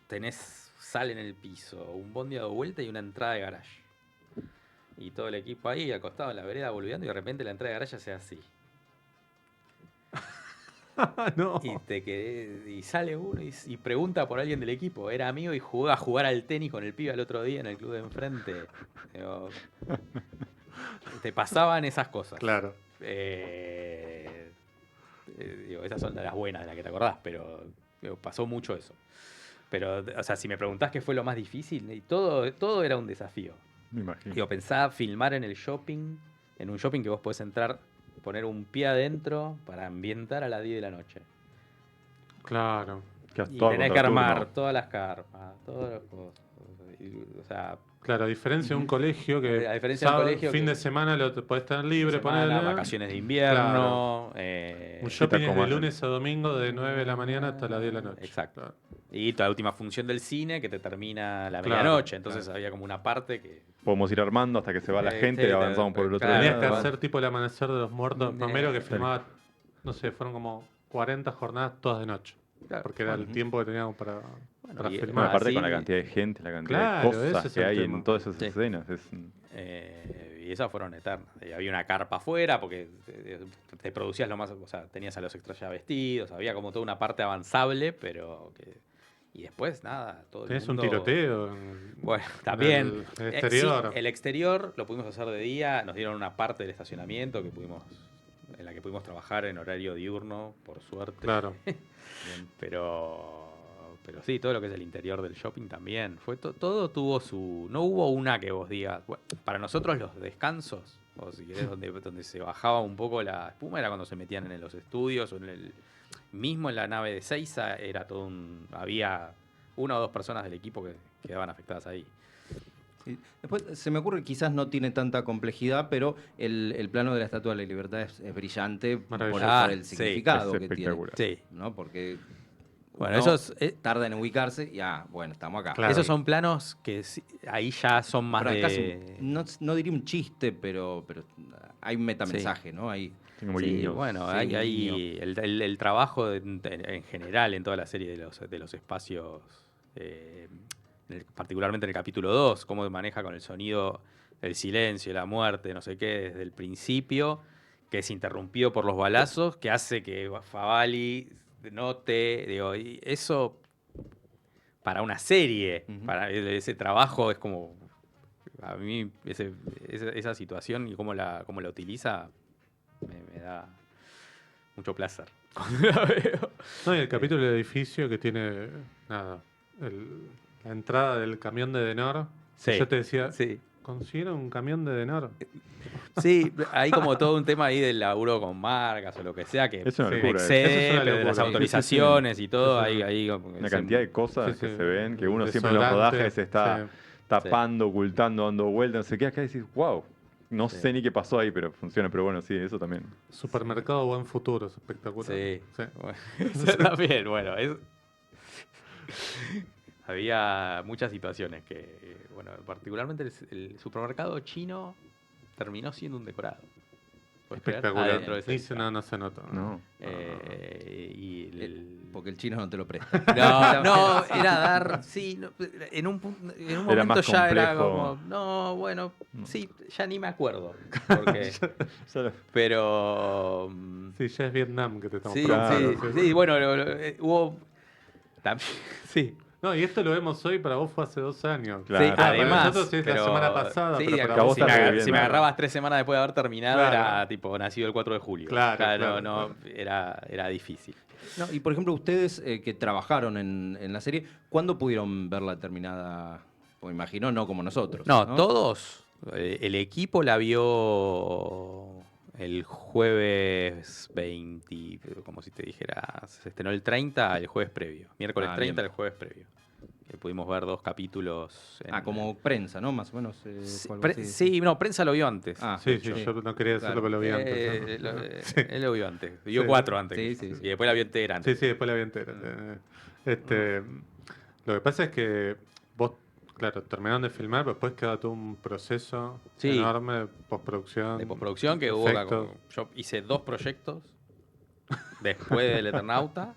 tenés sal en el piso, un bondi dado vuelta y una entrada de garage. Y todo el equipo ahí acostado en la vereda boludeando y de repente la entrada de garage se hace así. No. Y sale uno y pregunta por alguien del equipo. Era amigo y jugó a jugar al tenis con el pibe el otro día en el club de enfrente. Digo, te pasaban esas cosas. Claro. Digo, esas son de las buenas de las que te acordás, pero digo, pasó mucho eso. Pero, o sea, si me preguntás qué fue lo más difícil, y todo era un desafío. Me imagino. Digo, pensaba filmar en el shopping, en un shopping que vos podés entrar, poner un pie adentro para ambientar a las 10 de la noche. Claro. Y tenés que armar todas las carpas, todos los cosas. O sea, Claro, a diferencia de un colegio que A diferencia de un colegio fin que- de semana lo podés tener libre, ponerle. vacaciones de invierno. Un shopping es de comas. lunes a domingo de 9 de la mañana hasta las 10 de la noche. Exacto. Claro. Y la última función del cine que te termina a la Claro, medianoche. Entonces claro. había como una parte que. Podemos ir armando hasta que se va la gente Sí, y avanzamos por el otro claro. Tenías que lado. hacer tipo el amanecer de los muertos. Romero que Tal. filmaba, no sé, fueron como 40 jornadas todas de noche. Claro. Porque era el tiempo que teníamos para y- filmar. Bueno, aparte así- con la cantidad de gente, la cantidad Claro, de ese cosas es que el hay tema. en todas esas Sí. escenas. Y esas fueron eternas. Y había una carpa afuera porque te producías lo más. O sea, tenías a los extras ya vestidos. Había como toda una parte avanzable, pero que. Y después, nada, todo el Tenés un mundo- tiroteo. Bueno, también. El exterior. Sí, el exterior lo pudimos hacer de día. Nos dieron una parte del estacionamiento en la que pudimos trabajar en horario diurno, por suerte. Claro. Pero sí, todo lo que es el interior del shopping también. Todo tuvo su. No hubo una que vos digas. Bueno, para nosotros los descansos, o si querés, donde se bajaba un poco la espuma, era cuando se metían en los estudios o mismo en la nave de Seiza era todo había una o dos personas del equipo que quedaban afectadas ahí. Sí. Después se me ocurre que quizás no tiene tanta complejidad, pero el plano de la Estatua de la Libertad es brillante por Maravilloso. el Sí, significado es que tiene. espectacular. Sí. ¿No? Porque Bueno, uno esos, tarda en ubicarse y bueno, estamos acá. Claro. esos son planos que ahí ya son más Pero de. casi, no diría un chiste, pero hay un metamensaje, ¿no? Hay, Tengo muy Sí, guiños. bueno, Sí, hay el trabajo en general en toda la serie de los espacios, particularmente en el capítulo 2, cómo maneja con el sonido, el silencio, la muerte, no sé qué, desde el principio, que es interrumpido por los balazos, que hace que Favali note, digo, y eso para una serie, Ujú. para ese trabajo es como, a mí esa situación y cómo la utiliza me da mucho placer cuando la veo. No, y el capítulo del edificio que tiene, nada, la entrada del camión de Denor. Sí, Yo te decía, Sí, ¿consiguieron un camión de Denor? sí, hay como todo un tema ahí del laburo con marcas o lo que sea que Es una Sí, locura. eso es excede, una pero de locura. las Sí, sí, autorizaciones y todo, Sí, sí. ahí Una cantidad de cosas Sí, que sí. se ven, que uno siempre en los Desodorante, rodajes está sí. tapando, ocultando, dando vueltas, no sé qué. Acá decís, wow, no Sí. sé ni qué pasó ahí, pero funciona. Pero bueno, sí, eso también. Supermercado Buen Futuro, es espectacular. Sí. Sí. Bueno, eso también, bueno, había muchas situaciones que, bueno, particularmente el supermercado chino terminó siendo un decorado. ¿Puedes creer? Espectacular. Adentro de ese Dice, no se nota. No. y porque el chino no te lo presta. no, era dar, sí, en un momento más ya era complejo. como, no, bueno, sí, ya ni me acuerdo, porque, Ya lo- pero, Sí, ya es Vietnam que te estamos sí, preguntando. sí, bueno, hubo, también, sí, No, y esto lo vemos hoy, para vos fue hace 2 años. Claro. sí, para además, nosotros es la semana pasada, sí, pero para que a vos si, está me, reviviendo. si me agarrabas 3 semanas después de haber terminado, Claro. era tipo nacido el 4 de julio. Claro, no, era difícil. No, y por ejemplo, ustedes que trabajaron en la serie, ¿cuándo pudieron verla terminada? Pues imagino no como nosotros. No, todos. El equipo la vio el jueves 20, como si te dijera, se estrenó el 30, el jueves previo. Miércoles 30, bien. el jueves previo. Que pudimos ver 2 capítulos. Como prensa, ¿no? Más o menos. Sí, fue algo así. sí, no, prensa lo vio antes. Sí, yo no quería decirlo, Claro. pero lo vi antes. Sí. Él lo vio antes. Vio Sí. 4 antes. Sí, que sí, yo. sí. Y después la vio entera antes. Sí, después la vi entera. Lo que pasa es que vos, claro, terminaron de filmar, pero después queda todo un proceso Sí. enorme de postproducción. De postproducción que hubo. efectos. Yo hice 2 proyectos después del Eternauta.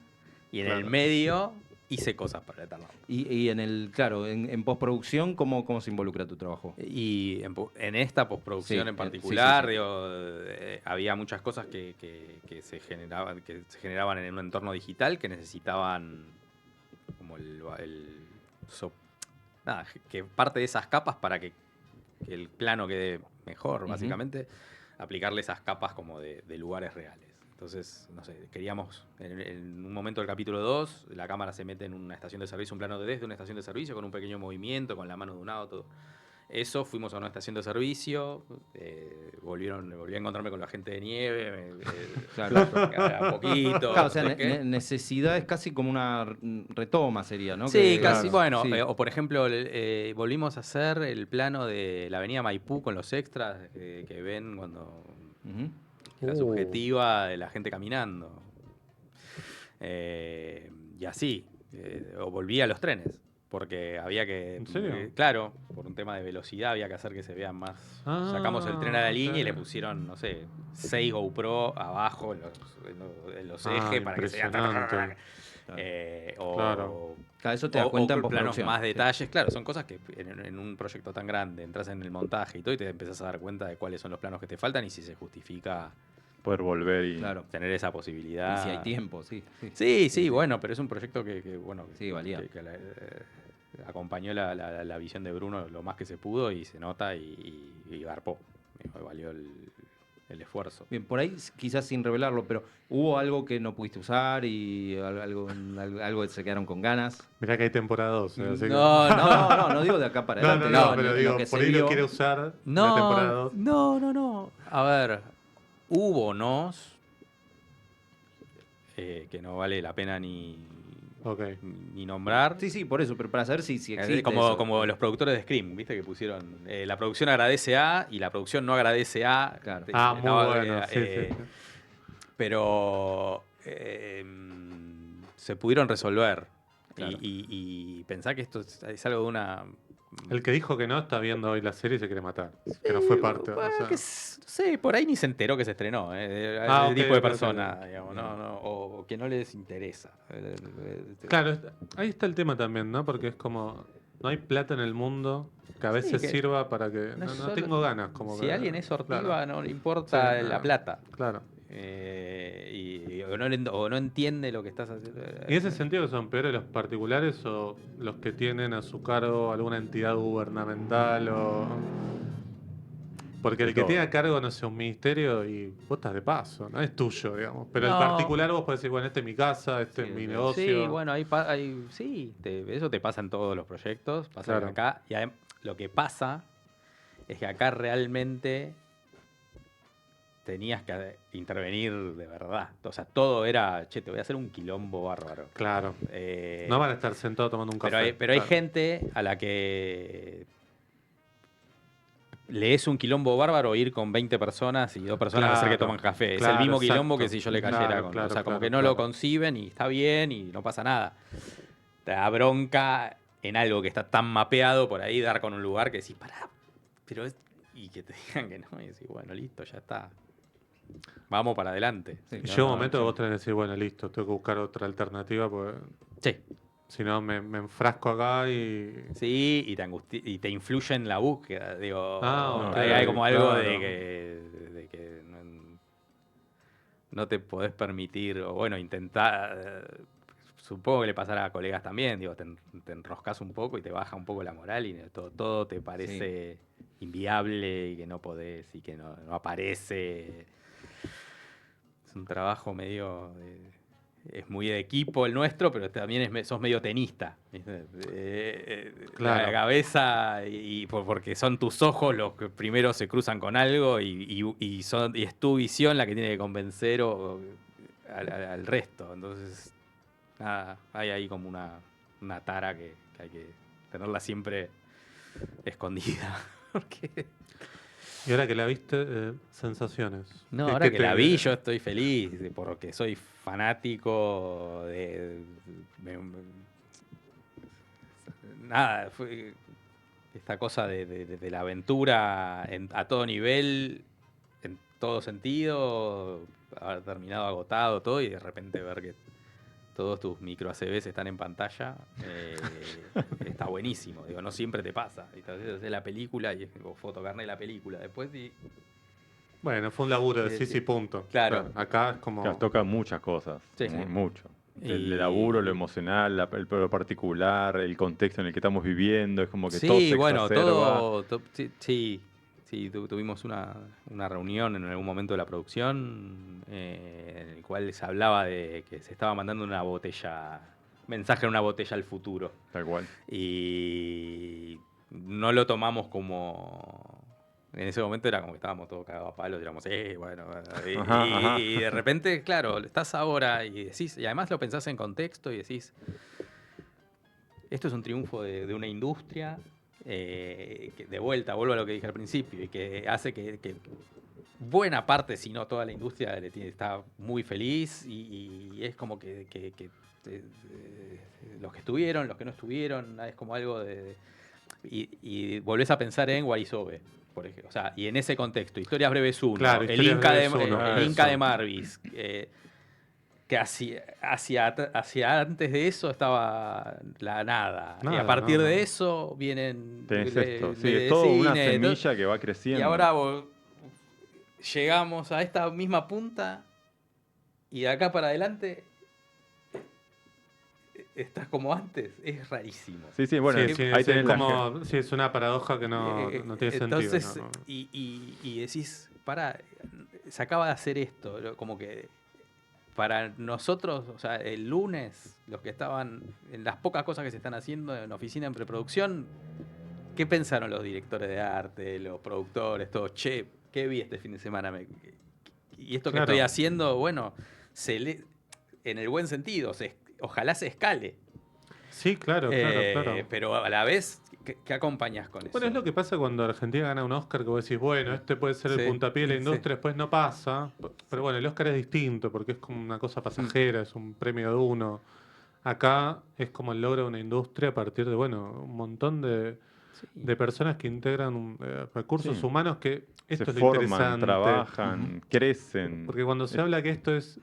Y en el Claro. medio hice cosas para el Eternauta. Y en el, claro, en postproducción, ¿cómo se involucra tu trabajo? Y en esta postproducción Sí, en particular, sí, sí. digo, había muchas cosas que se generaban en un entorno digital que necesitaban como nada, que parte de esas capas para que el plano quede mejor, Ujú. básicamente, aplicarle esas capas como de lugares reales. Entonces, no sé, queríamos, en un momento del capítulo 2, la cámara se mete en una estación de servicio, un plano desde una estación de servicio con un pequeño movimiento, con la mano de un auto. Eso, fuimos a una estación de servicio, volví a encontrarme con la gente de nieve, Claro. a poquito. Claro, o sea, no sé qué. necesidad es casi como una retoma, sería, ¿no? Sí, Que- casi, bueno, sí. o por ejemplo, volvimos a hacer el plano de la avenida Maipú con los extras que ven cuando Ujú. la subjetiva de la gente caminando. Y así, o volví a los trenes, porque había que... ¿En serio? claro, por un tema de velocidad había que hacer que se vean más. Ah, Sacamos el tren a la línea y le ok. pusieron, no sé, 6 GoPro abajo en los Ah, ejes para que se impresionante. vean... Claro. Claro, eso te da cuenta en planos postproducción. más detalles. Claro, son cosas que en un proyecto tan grande entras en el montaje y todo y te empezás a dar cuenta de cuáles son los planos que te faltan y si se justifica Poder volver y... Claro. tener esa posibilidad. Y si hay tiempo, sí. Sí, bueno, pero es un proyecto que bueno, Sí, valía. que acompañó la visión de Bruno lo más que se pudo y se nota y garpó. Valió el esfuerzo. Bien, por ahí quizás sin revelarlo, pero ¿hubo algo que no pudiste usar y algo que se quedaron con ganas? Mirá que hay temporada 2. No digo de acá para No, adelante. no, pero en digo, lo que se por ahí lo vio. quiere usar la temporada 2. No. A ver, hubo nos que no vale la pena ni nombrar. Sí, por eso, pero para saber si existe Como, eso. como los productores de Scream, ¿viste? Que pusieron la producción agradece a y la producción no agradece a. Claro. Muy bueno. Sí. Pero se pudieron resolver. Claro. Y pensar que esto es algo de una. El que dijo que no está viendo hoy la serie y se quiere matar. Que no fue parte. Bueno, o sea. no sé, por ahí ni se enteró que se estrenó. Ese Ok, tipo de ok, persona, ok. digamos, o que no les interesa. Claro, ahí está el tema también, ¿no? Porque es como, no hay plata en el mundo que a veces que sirva para que... no No, es solo- tengo ganas. Como Si que- alguien es sortiva, claro, no le importa Sí, la claro. plata. Claro. O no entiende lo que estás haciendo. ¿Y en ese sentido son peores los particulares o los que tienen a su cargo alguna entidad gubernamental o...? Porque De el que todo. tiene a cargo, no sé, un ministerio y vos estás de paso, no es tuyo, digamos. Pero No. el particular vos podés decir, bueno, este es mi casa, este Sí, es mi sí. negocio. Sí, bueno, eso te pasa en todos los proyectos, pasa Claro. acá. Y lo que pasa es que acá realmente tenías que intervenir de verdad. O sea, todo era, che, te voy a hacer un quilombo bárbaro. Claro. Eh, No van a estar sentados tomando un café. pero hay claro. gente a la que le es un quilombo bárbaro ir con 20 personas y 2 personas hacer que Claro, toman café. Es claro, el mismo quilombo exacto. que si yo le cayera Claro, con. claro, o sea, como claro, que no claro. lo conciben y está bien y no pasa nada. Te da bronca en algo que está tan mapeado por ahí, dar con un lugar que decís, pará, pero y que te digan que no, y decís, bueno, listo, ya está. Vamos para adelante. Sí, Y claro, llega un no, momento sí. que vos tenés que decir, bueno, listo, tengo que buscar otra alternativa, porque Sí. si no me enfrasco acá y... Sí, y te influye en la búsqueda. Digo, Ah, ok, hay como algo claro. de que no te podés permitir, o bueno, intentar. Supongo que le pasará a colegas también, digo, te enroscas un poco y te baja un poco la moral y todo te parece inviable y que no podés y que no aparece. Es un trabajo medio es muy de equipo el nuestro, pero también sos medio tenista. ¿Viste? Claro. La cabeza, porque son tus ojos los que primero se cruzan con algo y es tu visión la que tiene que convencer al resto. Entonces, nada, hay ahí como una tara que hay que tenerla siempre escondida. Porque... Y ahora que la viste, sensaciones. No, ¿Qué- ahora qué que te- la vi yo estoy feliz, porque soy fanático nada, fue esta cosa de la aventura a todo nivel, en todo sentido, haber terminado agotado todo y de repente ver que todos tus micro ACVs están en pantalla, está buenísimo. Digo, no siempre te pasa. Y entonces haces la película y fotocarné la película después y... Bueno, fue un laburo de Sí, sí, sí. punto. Claro. Acá es como... Claro, toca muchas cosas, Sí, sí. mucho. El Y- laburo, lo emocional, lo particular, el contexto en el que estamos viviendo, es como que todo Sí, se bueno, exacerba. todo. Sí, tuvimos una reunión en algún momento de la producción en el cual se hablaba de que se estaba mandando mensaje en una botella al futuro. Tal cual. Y no lo tomamos como... En ese momento era como que estábamos todos cagados a palos, digamos, bueno. Ajá. Y de repente, claro, estás ahora y decís, y además lo pensás en contexto y decís, esto es un triunfo de una industria, que de vuelta, vuelvo a lo que dije al principio, y que hace que buena parte, si no toda la industria, está muy feliz y es como que los que estuvieron, los que no estuvieron, es como algo de... Y volvés a pensar en Warisobe, por ejemplo. O sea, y en ese contexto, Historias Breves 1, Claro, el Historias Inca Breves 1, el Inca eso. de Marvis, que hacia antes de eso estaba la nada. Y a Nada, partir no, de no. eso vienen... Tenés le- esto, sí, le- es todo una cine, semilla que va creciendo. y ahora llegamos a esta misma punta y de acá para adelante estás como antes. Es rarísimo. Sí, bueno, Sí, ahí tenés la como, sí, es una paradoja que no tiene Entonces, sentido. ¿no? y decís, se acaba de hacer esto, como que para nosotros, o sea, el lunes, los que estaban en las pocas cosas que se están haciendo en oficina en preproducción, ¿qué pensaron los directores de arte, los productores, todo? Che, ¿qué vi este fin de semana? Y esto que Claro. estoy haciendo, bueno, en el buen sentido, ojalá se escale. Sí, claro. Pero a la vez, ¿qué acompañas con eso? Bueno, es lo que pasa cuando Argentina gana un Oscar, que vos decís, bueno, este puede ser el Sí, puntapié de la sí. industria, después no pasa. Pero bueno, el Oscar es distinto, porque es como una cosa pasajera, es un premio de uno. Acá es como el logro de una industria a partir de, bueno, un montón de personas que integran recursos Sí. humanos, que esto se es lo forman, interesante. trabajan, crecen. Porque cuando se habla que esto es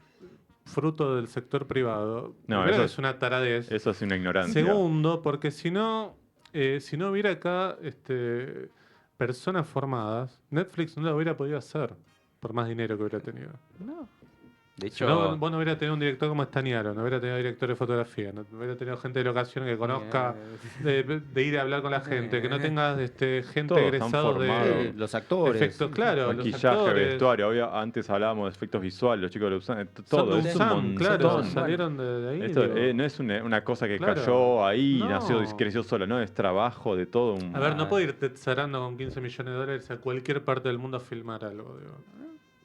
fruto del sector privado, No, primero eso es una taradez. Eso es una ignorancia. Segundo, porque si no hubiera acá personas formadas, Netflix no lo hubiera podido hacer por más dinero que hubiera tenido. No. De Si hecho, no, vos no hubiera tenido un director como Estaniaro, no hubiera tenido director de fotografía, no hubiera tenido gente de locación que conozca, de ir a hablar con la gente, que no tengas gente Todos están egresado de formados. Los actores. efectos, claro, los Maquillaje, actores. vestuario. Antes hablábamos de efectos visuales, los chicos de Lausanne, todo. Son de Es un UNSAM, montón. claro, salieron de ahí. Esto digo. no es una cosa que Claro. cayó ahí y No. nació, creció sola, no, es trabajo de todo un... A ver, no puedo irte cerrando con 15 millones de dólares a cualquier parte del mundo a filmar algo. Digo.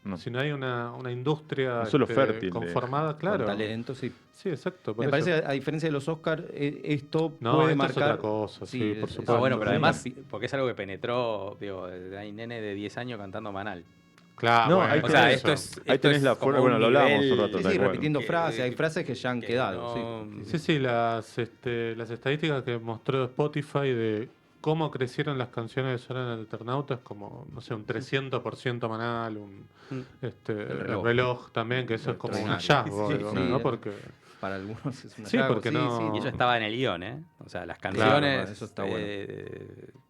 No. Si no hay una industria Un suelo fértil de- conformada, Con claro. talento, sí. Sí, exacto. por Me eso. parece, a diferencia de los Oscars, esto No, puede esto es marcar... otra cosa, sí, por supuesto. bueno, pero sí. además, porque es algo que penetró, digo, hay nene de 10 años cantando Manal. Claro, No, bueno, ahí O sea, tenés esto es... Ahí esto tenés es la como forma, bueno, un lo hablábamos nivel un rato. Sí, tal sí, cual. repitiendo que- frases, hay frases que ya han que quedado. no- Sí. Sí, las estadísticas que mostró Spotify de cómo crecieron las canciones de Sonar en el Eternauta es como, no sé, un 300% Manal, el reloj. reloj también, que eso es como un Extraordinario. hallazgo, Sí, digo, sí. ¿no? Porque Para algunos es una Sí, porque no- Y eso estaba en el guión, ¿eh? O sea, las Claro, canciones... eso está bueno.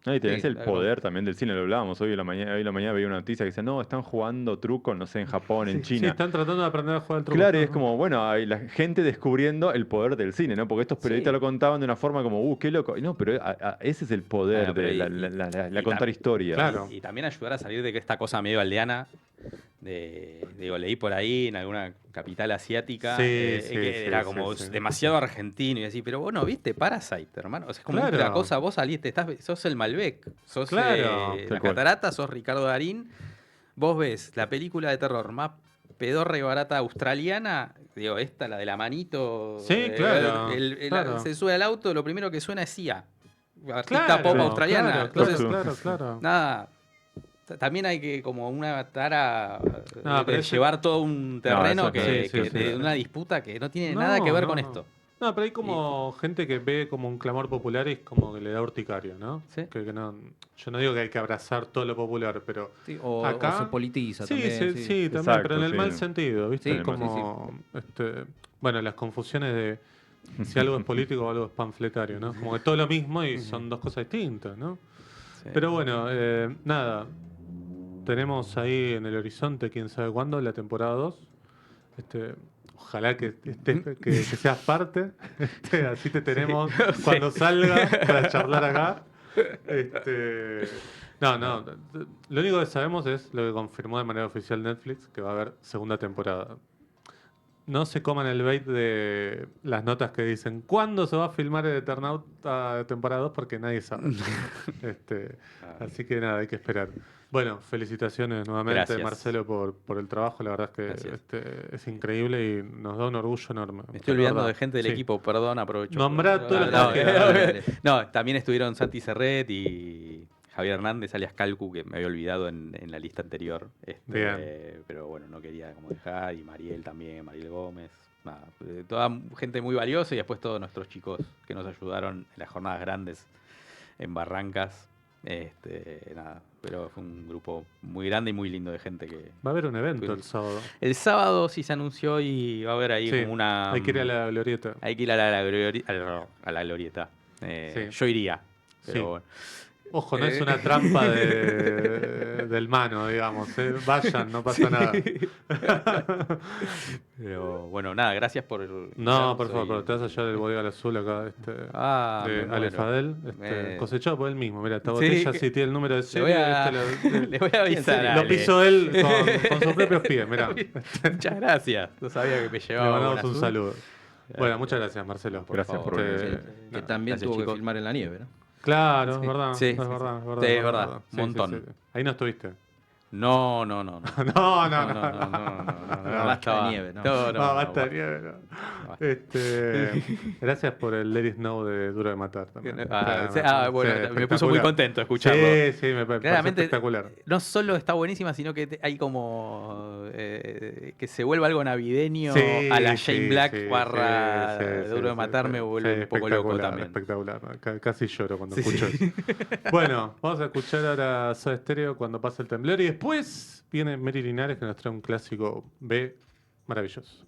No, y tenés Sí, el claro. poder también del cine, lo hablábamos hoy en la mañana veía una noticia que dice, no, están jugando truco, no sé, en Japón, en sí, China. están tratando de aprender a jugar al truco. Claro, y es como, bueno, hay la gente descubriendo el poder del cine, ¿no? Porque estos periodistas Sí. lo contaban de una forma como, qué loco. Y no, pero ese es el poder Bueno, pero de y- la y contar tam- historias. Claro. Y también ayudar a salir de que esta cosa medio aldeana Digo, leí por ahí en alguna capital asiática Sí, que sí, era sí, como sí, sí. demasiado argentino y así, pero vos no viste Parasite, hermano. O sea, es como Claro. una cosa, vos saliste, sos el Malbec, sos Claro. Tal la cual. Catarata, sos Ricardo Darín. Vos ves la película de terror más pedorra y barata australiana, digo, esta, la de la manito. Sí, claro, claro. Se sube al auto, lo primero que suena es Sia, artista Claro, pop Sí. australiana. claro, Entonces, claro. nada. También hay que como una tara No, pero de ese- llevar todo un terreno eso que, sí, sí, de sí. una disputa que no tiene nada que ver con no. esto. No, pero hay como gente que ve como un clamor popular y es como que le da urticaria, ¿no? Sí. Que no, yo no digo que hay que abrazar todo lo popular, pero Sí, o acá se politiza sí, también. sí, también, Exacto, pero en el sí. mal sentido, ¿viste? Sí, Es como, bueno, las confusiones de si algo es político o algo es panfletario, ¿no? Como que todo lo mismo y son dos cosas distintas, ¿no? Sí. Pero bueno, nada, tenemos ahí en el horizonte, quién sabe cuándo, la temporada 2. Ojalá que seas parte, así te tenemos cuando salga para charlar acá. No, lo único que sabemos es lo que confirmó de manera oficial Netflix, que va a haber segunda temporada. No se coman el bait de las notas que dicen ¿cuándo se va a filmar el Eternauta temporada 2? Porque nadie sabe. Así que nada, hay que esperar. Bueno, felicitaciones nuevamente, Gracias. Marcelo, por el trabajo. La verdad es que Gracias. es increíble y nos da un orgullo enorme. Me estoy La olvidando verdad. de gente del Sí. equipo, perdón, aprovecho. Nombrá todo lo que no, quieras, dale. no, también estuvieron Santi Serret y Javier Hernández, alias Calcu, que me había olvidado en la lista anterior. Bien. Pero bueno, no quería como dejar. Y Mariel también, Mariel Gómez. Nada, toda gente muy valiosa y después todos nuestros chicos que nos ayudaron en las jornadas grandes en Barrancas. Nada, pero fue un grupo muy grande y muy lindo de gente que... Va a haber un evento el sábado. El sábado sí se anunció y va a haber ahí Sí, como una... hay que ir a la glorieta. Hay que ir a la glorieta. Sí. Yo iría, pero Sí. bueno. Ojo, no es una trampa del mano, digamos. Vayan, no pasa nada. Pero bueno, nada, gracias por... No, por soy- favor, pero te vas a llevar el bodega al azul acá, me de muero. Ale Fadel, Me- cosechado por él mismo. Mira, esta Sí, botella que- sí tiene el número de Le serie. voy a, le voy a avisar a lo Ale. pisó él con sus propios pies, mirá. Muchas gracias. No sabía que me Le llevaba mandamos un azul. saludo. Bueno, muchas gracias, Marcelo. Gracias por favor. venir. Que no, también gracias, tuvo que chicos. filmar en la nieve, ¿no? Claro, Sí. es verdad. Sí, es sí, verdad, sí. es verdad. Sí, es es verdad, Sí, montón. sí. Ahí no estuviste. No. No, No, Basta estaba- de nieve, ¿no? No, basta de nieve, no. Basta. Gracias por el Let It Snow de Duro de Matar también. Bueno, Sí, me puso muy espectacular. contento escucharlo. Sí, me parece Claramente, espectacular. no solo está buenísima, sino que hay como que se vuelva algo navideño Sí, a la Shane sí, Black sí, barra sí, de sí, Duro de sí, Matar sí, me vuelve sí, un poco loco espectacular, también. Espectacular. Casi lloro cuando Sí. escucho eso. Bueno, vamos a escuchar ahora Soda Stereo cuando pasa el temblor y después viene Mary Linares que nos trae un clásico B maravilloso.